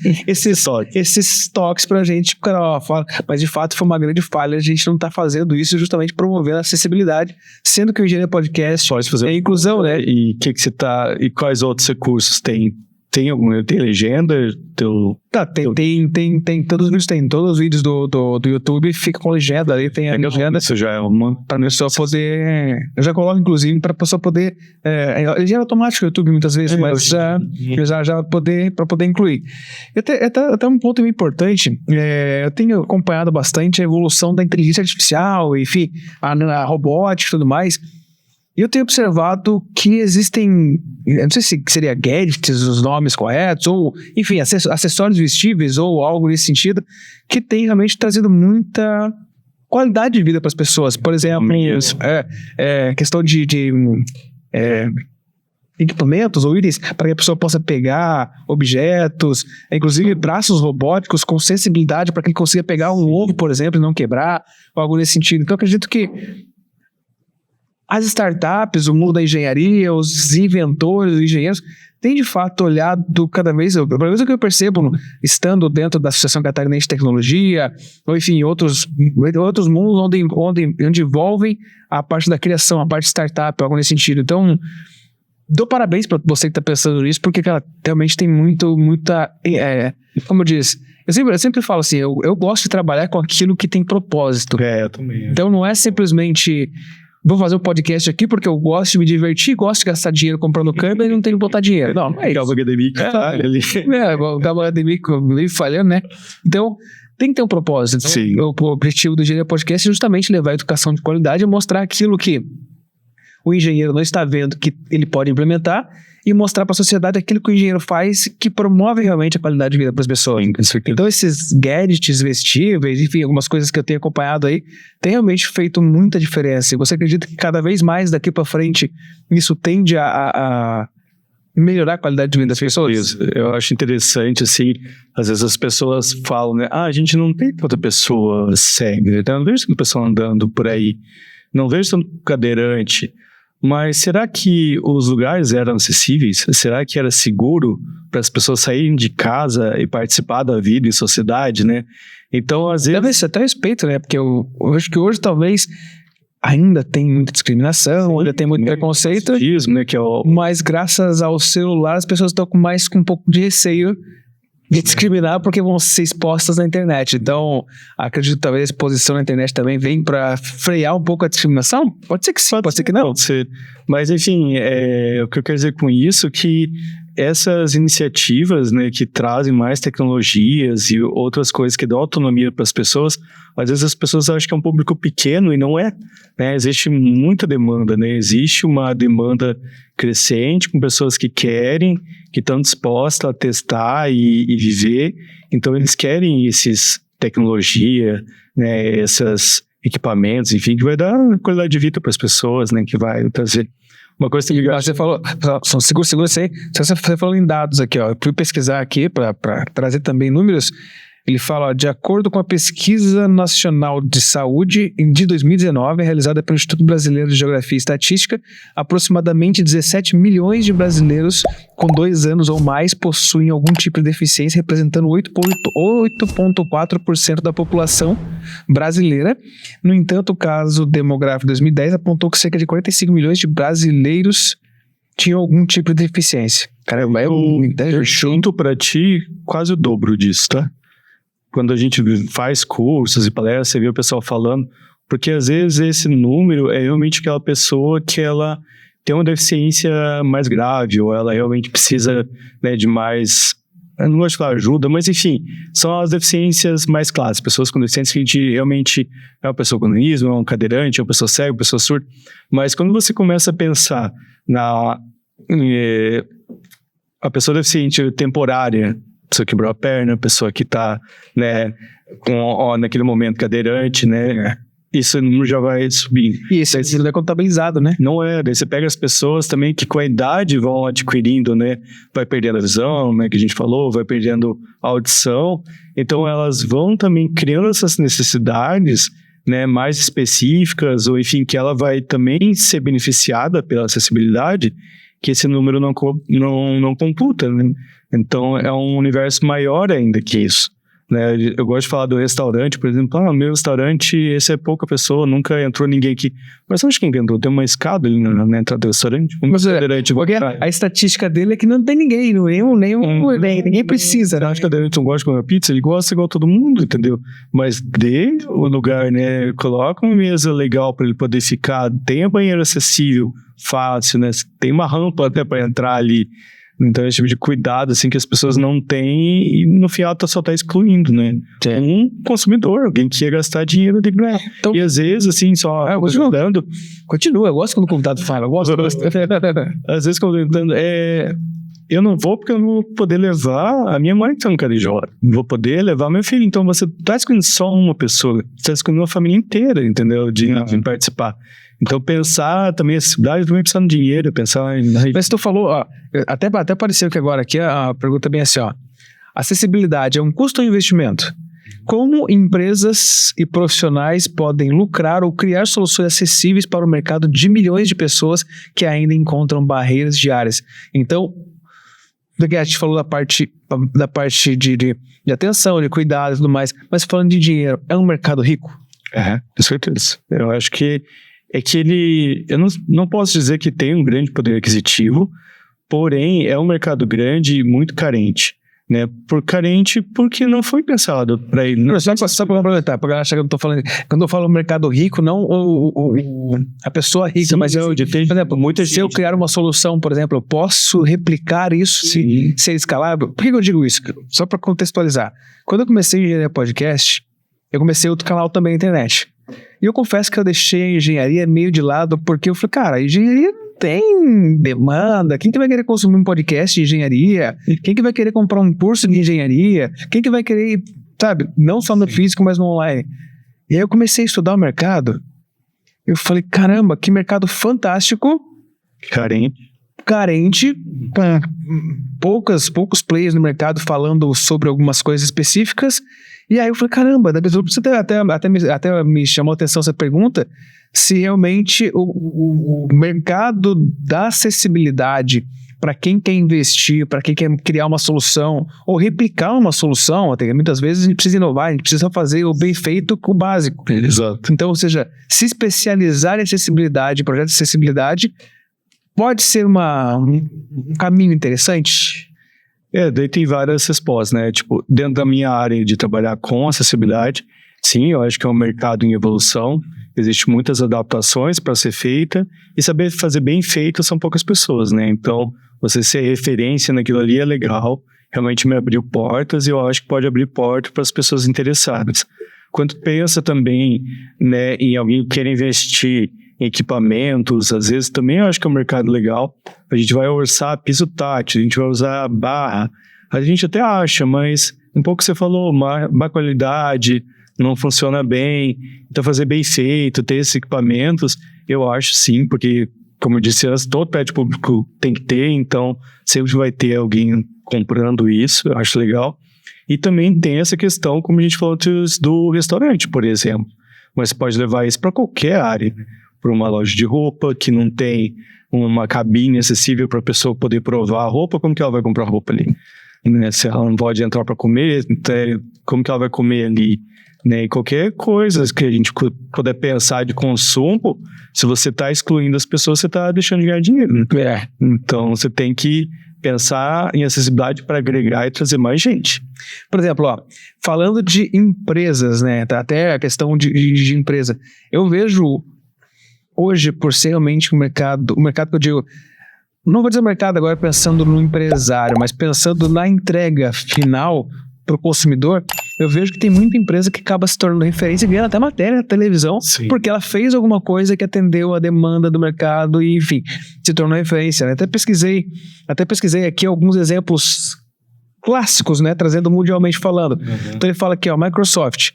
toques pra gente. Mas de fato foi uma grande falha. A gente não tá fazendo isso justamente promovendo a acessibilidade, sendo que o Engenharia Podcast é inclusão, né? E e quais outros recursos tem? Tem legenda? Tem todos os vídeos, todos os vídeos do YouTube fica com legenda, ali tem a legenda. Isso já é uma... Pra pessoa poder... Eu já coloco, inclusive, pra pessoa poder... legenda automática no YouTube, muitas vezes, mas já pra poder incluir. Até um ponto bem importante, eu tenho acompanhado bastante a evolução da inteligência artificial, enfim, a robótica e tudo mais. E eu tenho observado que existem, eu não sei se seria gadgets, os nomes corretos, ou, enfim, acessórios vestíveis ou algo nesse sentido, que tem realmente trazido muita qualidade de vida para as pessoas. Por exemplo, questão de equipamentos ou itens para que a pessoa possa pegar objetos, inclusive braços robóticos com sensibilidade para que ele consiga pegar um ovo, por exemplo, e não quebrar, ou algo nesse sentido. Então, eu acredito que as startups, o mundo da engenharia, os inventores, os engenheiros, têm de fato olhado cada vez, pelo menos o que eu percebo, estando dentro da Associação Catarinense de Tecnologia, ou enfim, outros mundos onde envolvem a parte da criação, a parte de startup, algo nesse sentido. Então, dou parabéns para você que está pensando nisso, porque ela realmente tem muita... como eu disse, eu sempre falo assim, eu gosto de trabalhar com aquilo que tem propósito. Eu também. Então, não é simplesmente... Vou fazer um podcast aqui porque eu gosto de me divertir, gosto de gastar dinheiro comprando câmera e não tenho que botar dinheiro. Não é isso. Calma acadêmico. O calma acadêmico falhando, né? Então, tem que ter um propósito. Sim. O objetivo do Engenharia Podcast é justamente levar a educação de qualidade e mostrar aquilo que o engenheiro não está vendo que ele pode implementar e mostrar para a sociedade aquilo que o engenheiro faz que promove realmente a qualidade de vida para as pessoas. Então esses gadgets vestíveis, enfim, algumas coisas que eu tenho acompanhado aí, tem realmente feito muita diferença. E você acredita que cada vez mais daqui para frente isso tende a melhorar a qualidade de vida das pessoas? Eu acho interessante, assim, às vezes as pessoas falam, né, a gente não tem tanta pessoa cega, então eu não vejo tanta pessoa andando por aí, não vejo tanto cadeirante. Mas será que os lugares eram acessíveis? Será que era seguro para as pessoas saírem de casa e participar da vida em sociedade, né? Então, às vezes... Deve ser até respeito, né? Porque eu acho que hoje talvez ainda tem muita discriminação, ainda tem muito preconceito, né? Mas graças ao celular as pessoas estão com um pouco de receio discriminar porque vão ser expostas na internet. Então, acredito que talvez a exposição na internet também vem para frear um pouco a discriminação. Pode ser que sim, pode ser que não. Pode ser. Mas, enfim, o que eu quero dizer com isso é que essas iniciativas, né, que trazem mais tecnologias e outras coisas que dão autonomia para as pessoas, às vezes as pessoas acham que é um público pequeno e não é, né? Existe muita demanda, né? Existe uma demanda crescente com pessoas que querem, que estão dispostas a testar e viver. Então, eles querem esses tecnologia, né, esses equipamentos, enfim, que vai dar qualidade de vida para as pessoas, né, que vai trazer. Uma coisa que você falou, segura isso aí. Você falou em dados aqui, ó. Eu fui pesquisar aqui para trazer também números. Ele fala, ó, de acordo com a Pesquisa Nacional de Saúde de 2019, realizada pelo Instituto Brasileiro de Geografia e Estatística, aproximadamente 17 milhões de brasileiros com 2 anos ou mais possuem algum tipo de deficiência, representando 8,4% da população brasileira. No entanto, o caso demográfico de 2010 apontou que cerca de 45 milhões de brasileiros tinham algum tipo de deficiência. Caramba, eu junto para ti quase o dobro disso, tá? Quando a gente faz cursos e palestras, você vê o pessoal falando, porque às vezes esse número é realmente aquela pessoa que ela tem uma deficiência mais grave, ou ela realmente precisa, né, de mais, eu não gosto de falar ajuda, mas enfim, são as deficiências mais clássicas, pessoas com deficiência que a gente realmente é uma pessoa com nanismo, é um cadeirante, é uma pessoa cega, é uma pessoa surda, mas quando você começa a pensar a pessoa deficiente temporária, pessoa que quebrou a perna, pessoa que está, né, naquele momento cadeirante, né, isso já vai subir. E isso não é contabilizado, né? Não é, daí você pega as pessoas também que com a idade vão adquirindo, né, vai perdendo a visão, né, que a gente falou, vai perdendo a audição, então elas vão também criando essas necessidades, né, mais específicas, ou enfim, que ela vai também ser beneficiada pela acessibilidade, que esse número não computa, né? Então, é um universo maior ainda que isso, né? Eu gosto de falar do restaurante, por exemplo. Meu restaurante, esse é pouca pessoa, nunca entrou ninguém aqui. Mas acho que quem entrou? Tem uma escada ali na entrada do restaurante. A estatística dele é que não tem ninguém, ninguém precisa. Acho que o cadeirante não gosta de comer pizza, ele gosta igual todo mundo, entendeu? Mas dê o lugar, né? Coloca uma mesa legal para ele poder ficar, tem a banheiro acessível, fácil, né? Tem uma rampa até para entrar ali. Então, esse tipo de cuidado, assim, que as pessoas não têm e, no final, só tá excluindo, né? Sim. Um consumidor, alguém que ia gastar dinheiro de ganhar. Então, e, às vezes, assim, só... Continua, eu gosto quando o convidado fala. Eu gosto. Às vezes, quando eu entendo, eu não vou porque eu não vou poder levar a minha mãe que tá no Carijó. Não vou poder levar meu filho. Então, você tá escolhendo só uma pessoa. Você tá escolhendo uma família inteira, entendeu? De participar. Então, pensar também acessibilidade, também pensar no dinheiro, pensar em... Mas tu falou, ó, até apareceu que agora aqui a pergunta é bem assim, ó. Acessibilidade é um custo ou investimento? Como empresas e profissionais podem lucrar ou criar soluções acessíveis para o mercado de milhões de pessoas que ainda encontram barreiras diárias? Então, a gente falou da parte de atenção, de cuidado e tudo mais, mas falando de dinheiro, é um mercado rico? Com certeza. Eu acho que eu não posso dizer que tem um grande poder aquisitivo, porém é um mercado grande e muito carente, né? Porque não foi pensado para ele. Não, só para complementar, para achar que eu não tô falando. Quando eu falo mercado rico, não a pessoa rica, sim, mas por exemplo, se eu criar uma solução, por exemplo, eu posso replicar isso ser escalável? Por que eu digo isso? Só para contextualizar. Quando eu comecei a engenharia podcast, eu comecei outro canal também na internet. E eu confesso que eu deixei a engenharia meio de lado, porque eu falei, cara, a engenharia não tem demanda. Quem que vai querer consumir um podcast de engenharia? Quem que vai querer comprar um curso de engenharia? Quem que vai querer, sabe, não só no físico, mas no online? E aí eu comecei a estudar o mercado. Eu falei, caramba, que mercado fantástico. Carente, com poucos players no mercado falando sobre algumas coisas específicas. E aí eu falei, caramba, você até me chamou a atenção essa pergunta, se realmente o mercado da acessibilidade para quem quer investir, para quem quer criar uma solução ou replicar uma solução, até muitas vezes a gente precisa inovar, a gente precisa fazer o bem feito com o básico. Exato. Então, ou seja, se especializar em acessibilidade, projetos de acessibilidade, pode ser um caminho interessante? Daí tem várias respostas, né? Tipo, dentro da minha área de trabalhar com acessibilidade, sim, eu acho que é um mercado em evolução, existem muitas adaptações para ser feita, e saber fazer bem feito são poucas pessoas, né? Então, você ser referência naquilo ali é legal, realmente me abriu portas, e eu acho que pode abrir portas para as pessoas interessadas. Quando pensa também, né, em alguém que quer investir em equipamentos, às vezes também eu acho que é um mercado legal. A gente vai orçar piso tátil, a gente vai usar barra, a gente até acha, mas um pouco você falou, má qualidade, não funciona bem, então fazer bem feito, ter esses equipamentos, eu acho sim, porque, como eu disse antes, todo prédio público tem que ter, então sempre vai ter alguém comprando isso, eu acho legal. E também tem essa questão, como a gente falou do restaurante, por exemplo, mas você pode levar isso para qualquer área, para uma loja de roupa que não tem uma cabine acessível para a pessoa poder provar a roupa, como que ela vai comprar roupa ali? Né? Se ela não pode entrar para comer, como que ela vai comer ali? Né? E qualquer coisa que a gente puder pensar de consumo, se você está excluindo as pessoas, você está deixando de ganhar dinheiro. Né? Então, você tem que pensar em acessibilidade para agregar e trazer mais gente. Por exemplo, falando de empresas, né? Até a questão de empresa. Eu vejo hoje, por ser realmente o mercado que eu digo, não vou dizer mercado agora pensando no empresário, mas pensando na entrega final para o consumidor, eu vejo que tem muita empresa que acaba se tornando referência e ganhando até matéria na televisão, sim, porque ela fez alguma coisa que atendeu a demanda do mercado e, enfim, se tornou referência. Né? Até pesquisei aqui alguns exemplos clássicos, né? Trazendo mundialmente falando. Então ele fala aqui, a Microsoft.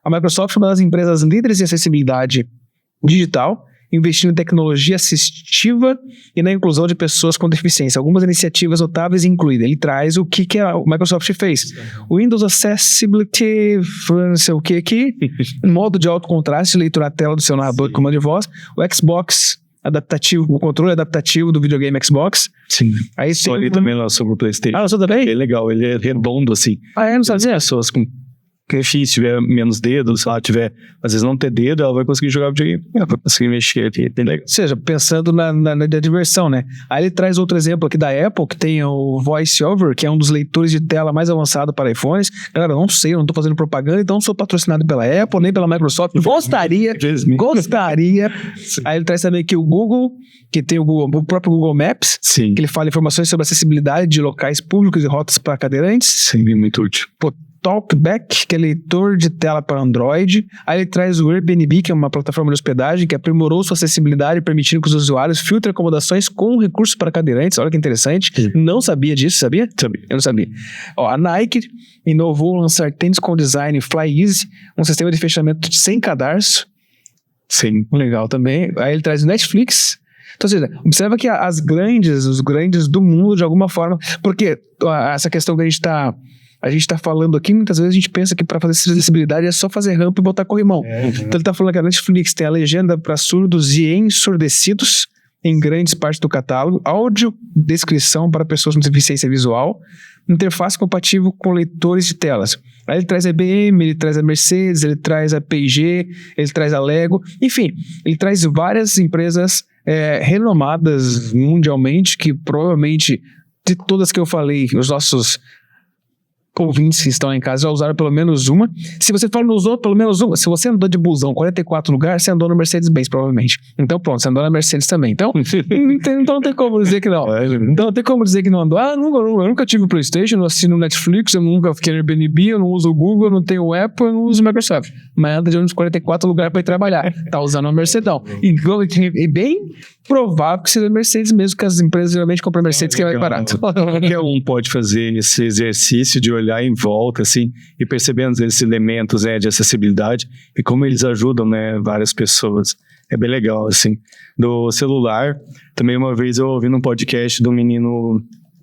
A Microsoft é uma das empresas líderes em acessibilidade digital, investindo em tecnologia assistiva e na inclusão de pessoas com deficiência. Algumas iniciativas notáveis incluem. Ele traz o que a Microsoft fez. O Windows Accessibility, não sei o que aqui, modo de alto contraste, leitura a tela do seu narrador de comando de voz, o Xbox adaptativo, o controle adaptativo do videogame Xbox. Sim. Aí só ali também lá sobre o PlayStation. Lançou também? É legal, ele é redondo assim. Não sabia? Pessoas com se tiver menos dedos, se ela tiver, às vezes não ter dedo, ela vai conseguir jogar videogame, ela vai conseguir mexer aqui, bem legal. Ou seja, pensando na diversão, né? Aí ele traz outro exemplo aqui da Apple, que tem o VoiceOver, que é um dos leitores de tela mais avançado para iPhones. Galera, eu não sei, eu não tô fazendo propaganda, então não sou patrocinado pela Apple, nem pela Microsoft. Gostaria. Aí ele traz também aqui o Google, que tem o próprio Google Maps, sim, que ele fala informações sobre acessibilidade de locais públicos e rotas para cadeirantes. Sim, muito útil. Talkback, que é leitor de tela para Android. Aí ele traz o Airbnb, que é uma plataforma de hospedagem que aprimorou sua acessibilidade, permitindo que os usuários filtrem acomodações com recursos para cadeirantes. Olha que interessante. Sim. Não sabia disso, sabia? Sabia. Eu não sabia. A Nike inovou lançar tênis com design Fly Easy, um sistema de fechamento sem cadarço. Sim. Legal também. Aí ele traz o Netflix. Então, ou seja, observa que os grandes do mundo, de alguma forma, porque essa questão que a gente tá falando aqui, muitas vezes a gente pensa que para fazer acessibilidade é só fazer rampa e botar corrimão. Então ele tá falando que a Netflix tem a legenda para surdos e ensurdecidos em grandes partes do catálogo, áudio descrição para pessoas com deficiência visual, interface compatível com leitores de telas. Aí ele traz a IBM, ele traz a Mercedes, ele traz a P&G, ele traz a Lego, enfim, ele traz várias empresas renomadas mundialmente, que provavelmente, de todas que eu falei, os nossos ouvintes que estão em casa já usaram pelo menos uma. Se você não usou pelo menos uma, se você andou de busão 44 lugares, você andou no Mercedes-Benz, provavelmente. Então pronto, você andou na Mercedes também. Então não tem como dizer que não. Então não tem como dizer que não andou. Eu nunca tive o PlayStation, eu não assino Netflix, eu nunca fiquei no Airbnb, eu não uso o Google, eu não tenho o Apple, eu não uso o Microsoft. Mas anda de uns 44 lugares para ir trabalhar. Tá usando uma Mercedão. E bem provável que seja Mercedes mesmo, que as empresas geralmente compram Mercedes, que é mais barato. Qualquer um pode fazer esse exercício de olhar em volta, assim, e percebendo esses elementos de acessibilidade e como eles ajudam, né, várias pessoas. É bem legal, assim. Do celular, também uma vez eu ouvi num podcast de um menino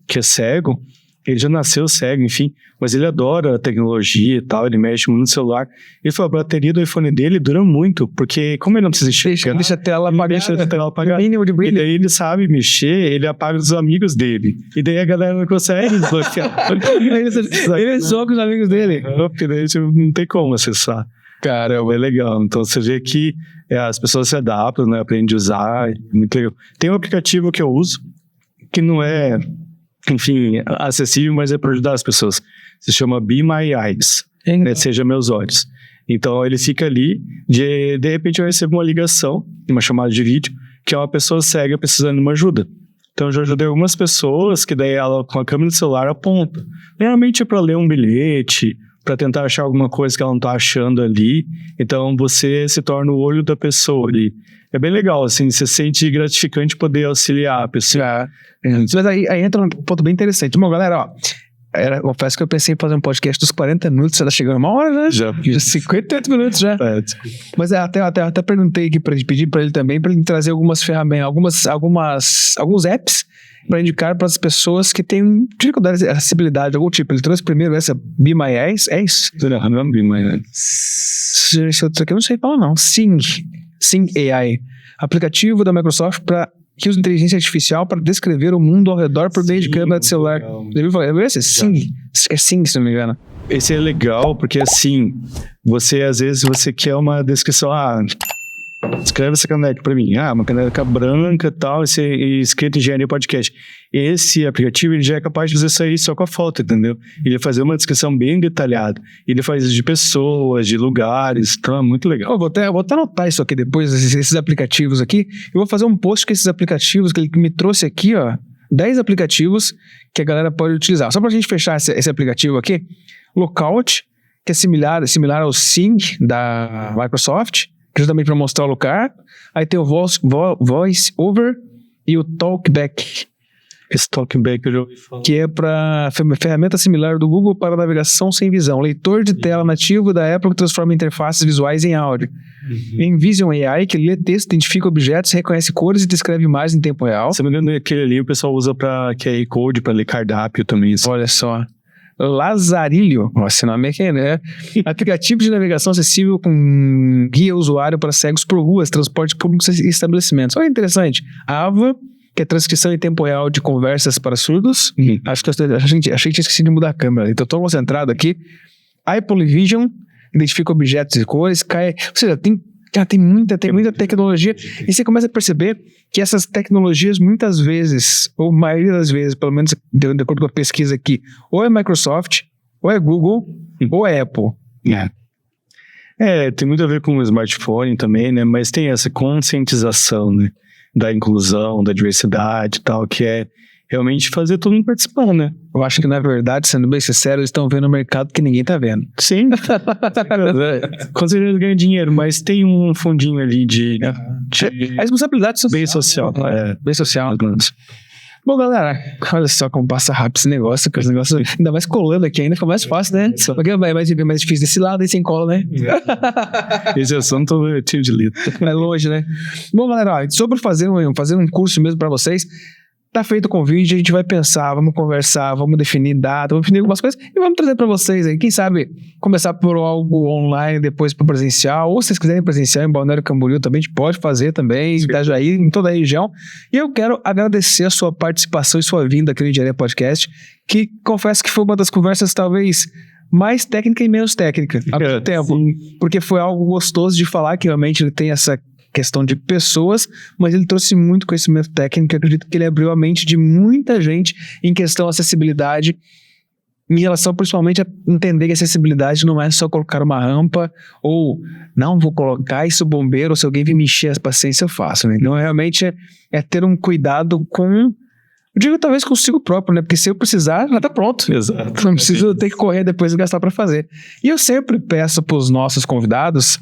que é cego, ele já nasceu cego, enfim, mas ele adora a tecnologia e tal, ele mexe muito no celular. Ele falou, a bateria do iPhone dele dura muito, porque como ele não precisa enxergar, deixa a tela apagada, mínimo de brilho. E daí ele sabe mexer, ele apaga os amigos dele. E daí a galera não consegue desbloquear. Ele só com os amigos dele. Porque daí não tem como acessar. Caramba, é legal. Então você vê que as pessoas se adaptam, né, aprendem a usar, é muito legal. Tem um aplicativo que eu uso, que não é enfim, acessível, mas é para ajudar as pessoas. Se chama Be My Eyes, né? Seja Meus Olhos. Então ele fica ali, de repente eu recebo uma ligação, uma chamada de vídeo, que é uma pessoa cega precisando de uma ajuda. Então eu já ajudei algumas pessoas que daí ela com a câmera do celular aponta. Geralmente é para ler um bilhete, para tentar achar alguma coisa que ela não está achando ali. Então você se torna o olho da pessoa ali. É bem legal, assim, você sente gratificante poder auxiliar a pessoa. Mas aí entra um ponto bem interessante. Bom, galera, ó, eu confesso que eu pensei em fazer um podcast dos 40 minutos, você tá chegando uma hora, né? Já. 58 minutos já. Mas até perguntei aqui pedir pra ele também, pra ele trazer algumas ferramentas, alguns apps pra indicar para as pessoas que têm dificuldade de acessibilidade de algum tipo. Ele trouxe primeiro essa Be My Eyes, é isso? Não, Be My Eyes. Esse outro aqui eu não sei falar não. Sing AI, aplicativo da Microsoft que usa inteligência artificial para descrever o mundo ao redor por meio de câmera de celular. Esse é Sing? É Sing, se não me engano. Esse é legal porque, assim, às vezes você quer uma descrição, escreve essa caneca pra mim. Uma caneca branca e tal, e escrito Engenharia Podcast. Esse aplicativo, ele já é capaz de fazer isso aí só com a foto, entendeu? Ele vai fazer uma descrição bem detalhada. Ele faz isso de pessoas, de lugares, então é muito legal. Eu vou até anotar isso aqui depois, esses aplicativos aqui. Eu vou fazer um post com esses aplicativos que ele me trouxe aqui, ó. 10 aplicativos que a galera pode utilizar. Só pra gente fechar esse aplicativo aqui. Lookout, que é similar ao Sing da Microsoft, justamente para mostrar o lugar. Aí tem o Voice Over e o Talkback. Esse Talkback eu já ouvi falar. Que é para ferramenta similar do Google para navegação sem visão. Leitor de tela nativo da Apple que transforma interfaces visuais em áudio. Envision AI, que lê texto, identifica objetos, reconhece cores e descreve imagens em tempo real. Se não me engano, aquele ali o pessoal usa para QR Code, para ler cardápio também. Olha só. Lazarilho, esse nome aqui, né? Aplicativo de navegação acessível com guia usuário para cegos por ruas, transporte público e estabelecimentos. Olha, interessante. Ava, que é transcrição em tempo real de conversas para surdos. Achei que tinha esquecido de mudar a câmera. Então, estou concentrado aqui. Apple Vision, identifica objetos e cores. Ou seja, tem muita tecnologia. E você começa a perceber que essas tecnologias, muitas vezes, ou maioria das vezes, pelo menos de acordo com a pesquisa aqui, ou é Microsoft, ou é Google, ou é Apple. Tem muito a ver com o smartphone também, né? Mas tem essa conscientização, né? Da inclusão, da diversidade e tal, que é realmente fazer todo mundo participar, né? Eu acho que, na verdade, sendo bem sincero, eles estão vendo um mercado que ninguém tá vendo. Sim. Com certeza ganha dinheiro, mas tem um fundinho ali de a responsabilidade social. Bem social. Bem social. Bom, galera, olha só como passa rápido esse negócio, que esse negócio ainda mais colando aqui, ainda fica mais fácil, né? Porque é mais difícil desse lado e sem cola, né? Esse assunto é tio de litro. É longe, né? Bom, galera, sobre fazer um curso mesmo pra vocês, tá feito o convite, a gente vai pensar, vamos conversar, vamos definir data, vamos definir algumas coisas e vamos trazer pra vocês aí. Quem sabe começar por algo online, depois pro presencial, ou se vocês quiserem presencial em Balneário Camboriú também, a gente pode fazer também, em Itajaí, em toda a região. E eu quero agradecer a sua participação e sua vinda aqui no Engenharia Podcast, que confesso que foi uma das conversas talvez mais técnica e menos técnica ao mesmo tempo, porque foi algo gostoso de falar, que realmente ele tem essa questão de pessoas, mas ele trouxe muito conhecimento técnico. Eu acredito que ele abriu a mente de muita gente em questão de acessibilidade, em relação principalmente a entender que acessibilidade não é só colocar uma rampa ou não vou colocar isso bombeiro, ou se alguém vir me encher a paciência eu faço, né? Então realmente é ter um cuidado com, eu digo talvez consigo próprio, né? Porque se eu precisar, já tá pronto. Exato. Não preciso ter que correr depois e gastar para fazer. E eu sempre peço para os nossos convidados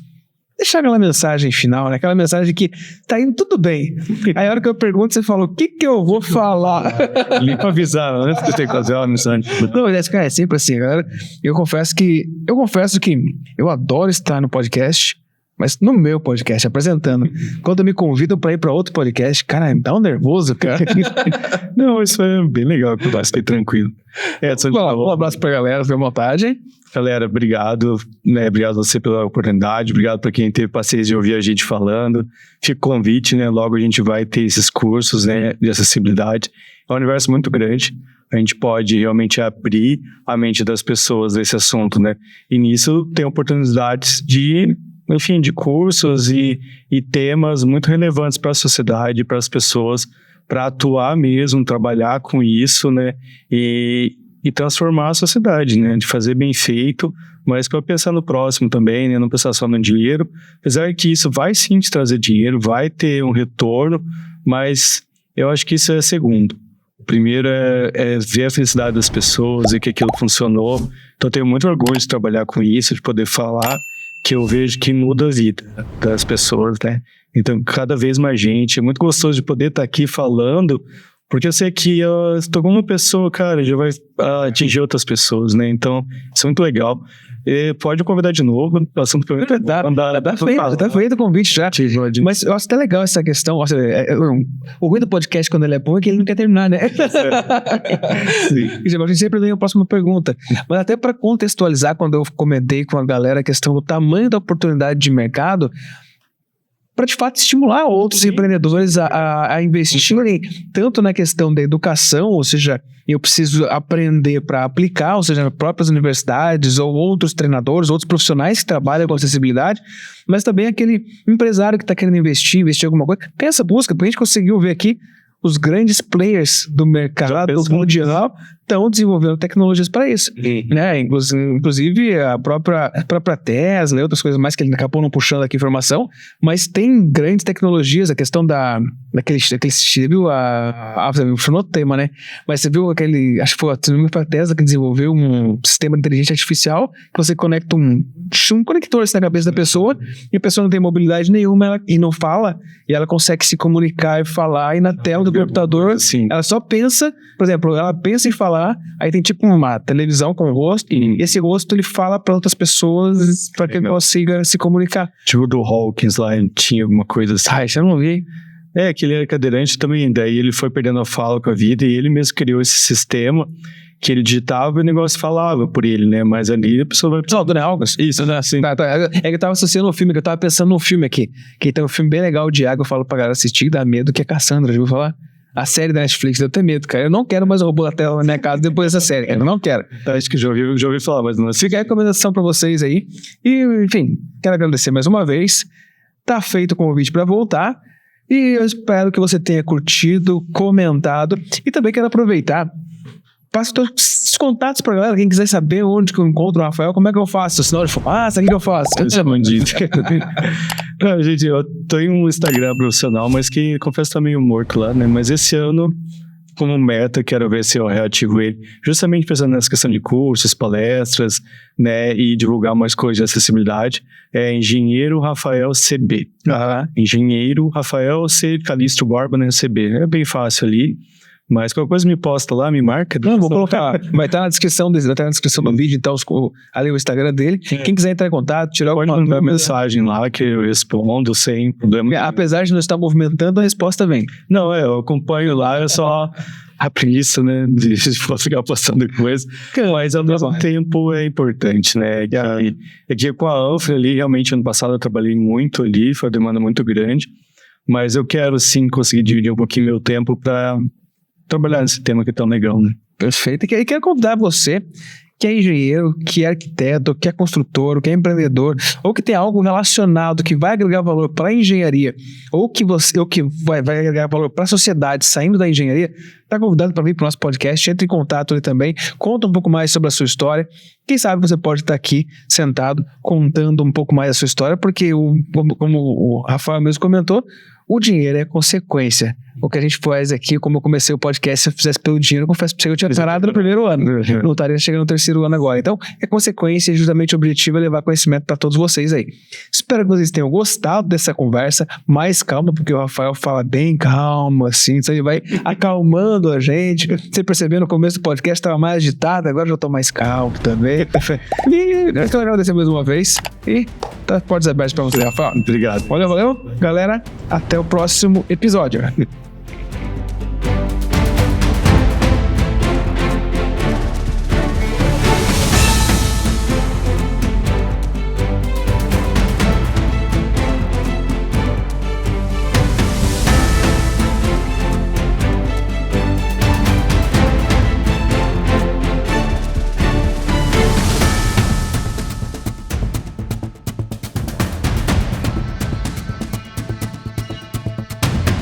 deixar aquela mensagem final, né? Aquela mensagem que tá indo tudo bem. Aí a hora que eu pergunto, você fala, o que eu vou falar? Ali pra avisar, né? Você tem que fazer uma mensagem. Não, é sempre assim, galera. Eu confesso que eu adoro estar no podcast, mas no meu podcast, apresentando. Quando me convidam pra ir pra outro podcast, cara, me dá um nervoso, cara. Não, isso é bem legal, que eu fiquei tranquilo. Um abraço pra galera, fica à vontade. Galera, obrigado, né? Obrigado a você pela oportunidade, obrigado para quem teve paciência de ouvir a gente falando. Fica o convite, né? Logo a gente vai ter esses cursos, né, de acessibilidade. É um universo muito grande, a gente pode realmente abrir a mente das pessoas desse assunto, né? E nisso tem oportunidades de cursos e temas muito relevantes para a sociedade, para as pessoas, para atuar mesmo, trabalhar com isso, né? E transformar a sociedade, né? De fazer bem feito, mas para pensar no próximo também, né? Não pensar só no dinheiro. Apesar que isso vai sim te trazer dinheiro, vai ter um retorno, mas eu acho que isso é segundo. O primeiro é ver a felicidade das pessoas e que aquilo funcionou. Então eu tenho muito orgulho de trabalhar com isso, de poder falar que eu vejo que muda a vida das pessoas, né? Então cada vez mais gente, é muito gostoso de poder estar aqui falando, porque eu sei que estou com uma pessoa, cara, já vai atingir outras pessoas, né? Então, isso é muito legal. E pode convidar de novo. O assunto foi muito Tá feito o convite já. Mas eu acho até legal essa questão. O ruim do podcast, quando ele é bom, é que ele não quer terminar, né? Sim. A gente sempre vem a próxima pergunta. Mas até para contextualizar, quando eu comentei com a galera a questão do tamanho da oportunidade de mercado, para de fato estimular outros empreendedores a investirem tanto na questão da educação, ou seja, eu preciso aprender para aplicar, ou seja, nas próprias universidades ou outros treinadores, outros profissionais que trabalham com acessibilidade, mas também aquele empresário que está querendo investir em alguma coisa. Tem essa busca, porque a gente conseguiu ver aqui os grandes players do mercado mundial estão desenvolvendo tecnologias para isso, né? Inclusive a própria Tesla e outras coisas mais que ele acabou não puxando aqui informação, mas tem grandes tecnologias, a questão daquele você viu você mencionou o tema, né? Mas você viu acho que foi a Tesla que desenvolveu um sistema de inteligência artificial que você conecta um conector assim, na cabeça da pessoa e a pessoa não tem mobilidade nenhuma e não fala, e ela consegue se comunicar e falar, e na tela do computador, ela só pensa, por exemplo, ela pensa em falar, aí tem tipo uma televisão com o rosto, e esse rosto ele fala para outras pessoas para que ele consiga se comunicar. Tipo do Hawkins lá, tinha alguma coisa assim. Isso eu não vi. Que ele era cadeirante também, daí ele foi perdendo a fala com a vida e ele mesmo criou esse sistema que ele digitava e o negócio falava por ele, né? Mas ali a pessoa vai... Não, Dona Algas. Isso, né? Assim. É que eu tava associando um filme, que eu tava pensando num filme aqui, que tem um filme bem legal de água, eu falo pra galera assistir, dá medo, que é Cassandra, já ouviu falar? A série da Netflix, eu tenho medo, cara. Eu não quero mais o robô da tela na minha casa depois dessa série, cara. Eu não quero. Acho que já ouvi falar, mas não... Fica a recomendação pra vocês aí. E, enfim, quero agradecer mais uma vez. Tá feito o convite pra voltar. E eu espero que você tenha curtido, comentado. E também quero aproveitar. Passo os contatos pra galera. Quem quiser saber onde que eu encontro o Rafael, como é que eu faço? Sinal de fumaça, o que eu faço? Não, gente, eu tenho um Instagram profissional, mas que confesso que tá meio morto lá, né? Mas esse ano, como meta, quero ver se eu reativo ele. Justamente pensando nessa questão de cursos, palestras, né? E divulgar mais coisas de acessibilidade. É Engenheiro Rafael CB. Engenheiro Rafael C. Calixto Borba, né? CB. É bem fácil ali. Mas qualquer coisa me posta lá, me marca. Não, vou colocar. Vai estar na descrição do vídeo, então, ali o Instagram dele. Quem quiser entrar em contato, tirar alguma mensagem lá que eu respondo sem problema. Apesar de não estar movimentando, a resposta vem. Não, eu acompanho lá, é só a preguiça, né, de ficar postando coisa. Mas ao mesmo tempo é importante, né? Que com a Anfra ali, realmente, ano passado eu trabalhei muito ali, foi uma demanda muito grande. Mas eu quero, sim, conseguir dividir um pouquinho meu tempo para trabalhar nesse tema que é tão legal, né? Perfeito. E quero convidar você, que é engenheiro, que é arquiteto, que é construtor, que é empreendedor, ou que tem algo relacionado que vai agregar valor para a engenharia, ou que vai agregar valor para a sociedade saindo da engenharia, está convidado para vir para o nosso podcast. Entre em contato ali também, conta um pouco mais sobre a sua história. Quem sabe você pode estar aqui sentado contando um pouco mais da sua história, porque como o Rafael mesmo comentou, o dinheiro é consequência. O que a gente faz aqui, como eu comecei o podcast, se eu fizesse pelo dinheiro, eu confesso pra você que eu tinha parado no primeiro ano. Não estaria chegando no terceiro ano agora. Então, é consequência e justamente o objetivo é levar conhecimento para todos vocês aí. Espero que vocês tenham gostado dessa conversa. Mais calma, porque o Rafael fala bem calmo, assim. Então ele vai acalmando a gente. Você percebeu no começo do podcast, estava mais agitado, agora já estou mais calmo também. E eu quero agradecer mais uma vez. E tá portas abertas para você, Rafael. Obrigado. Valeu. Galera, até o próximo episódio.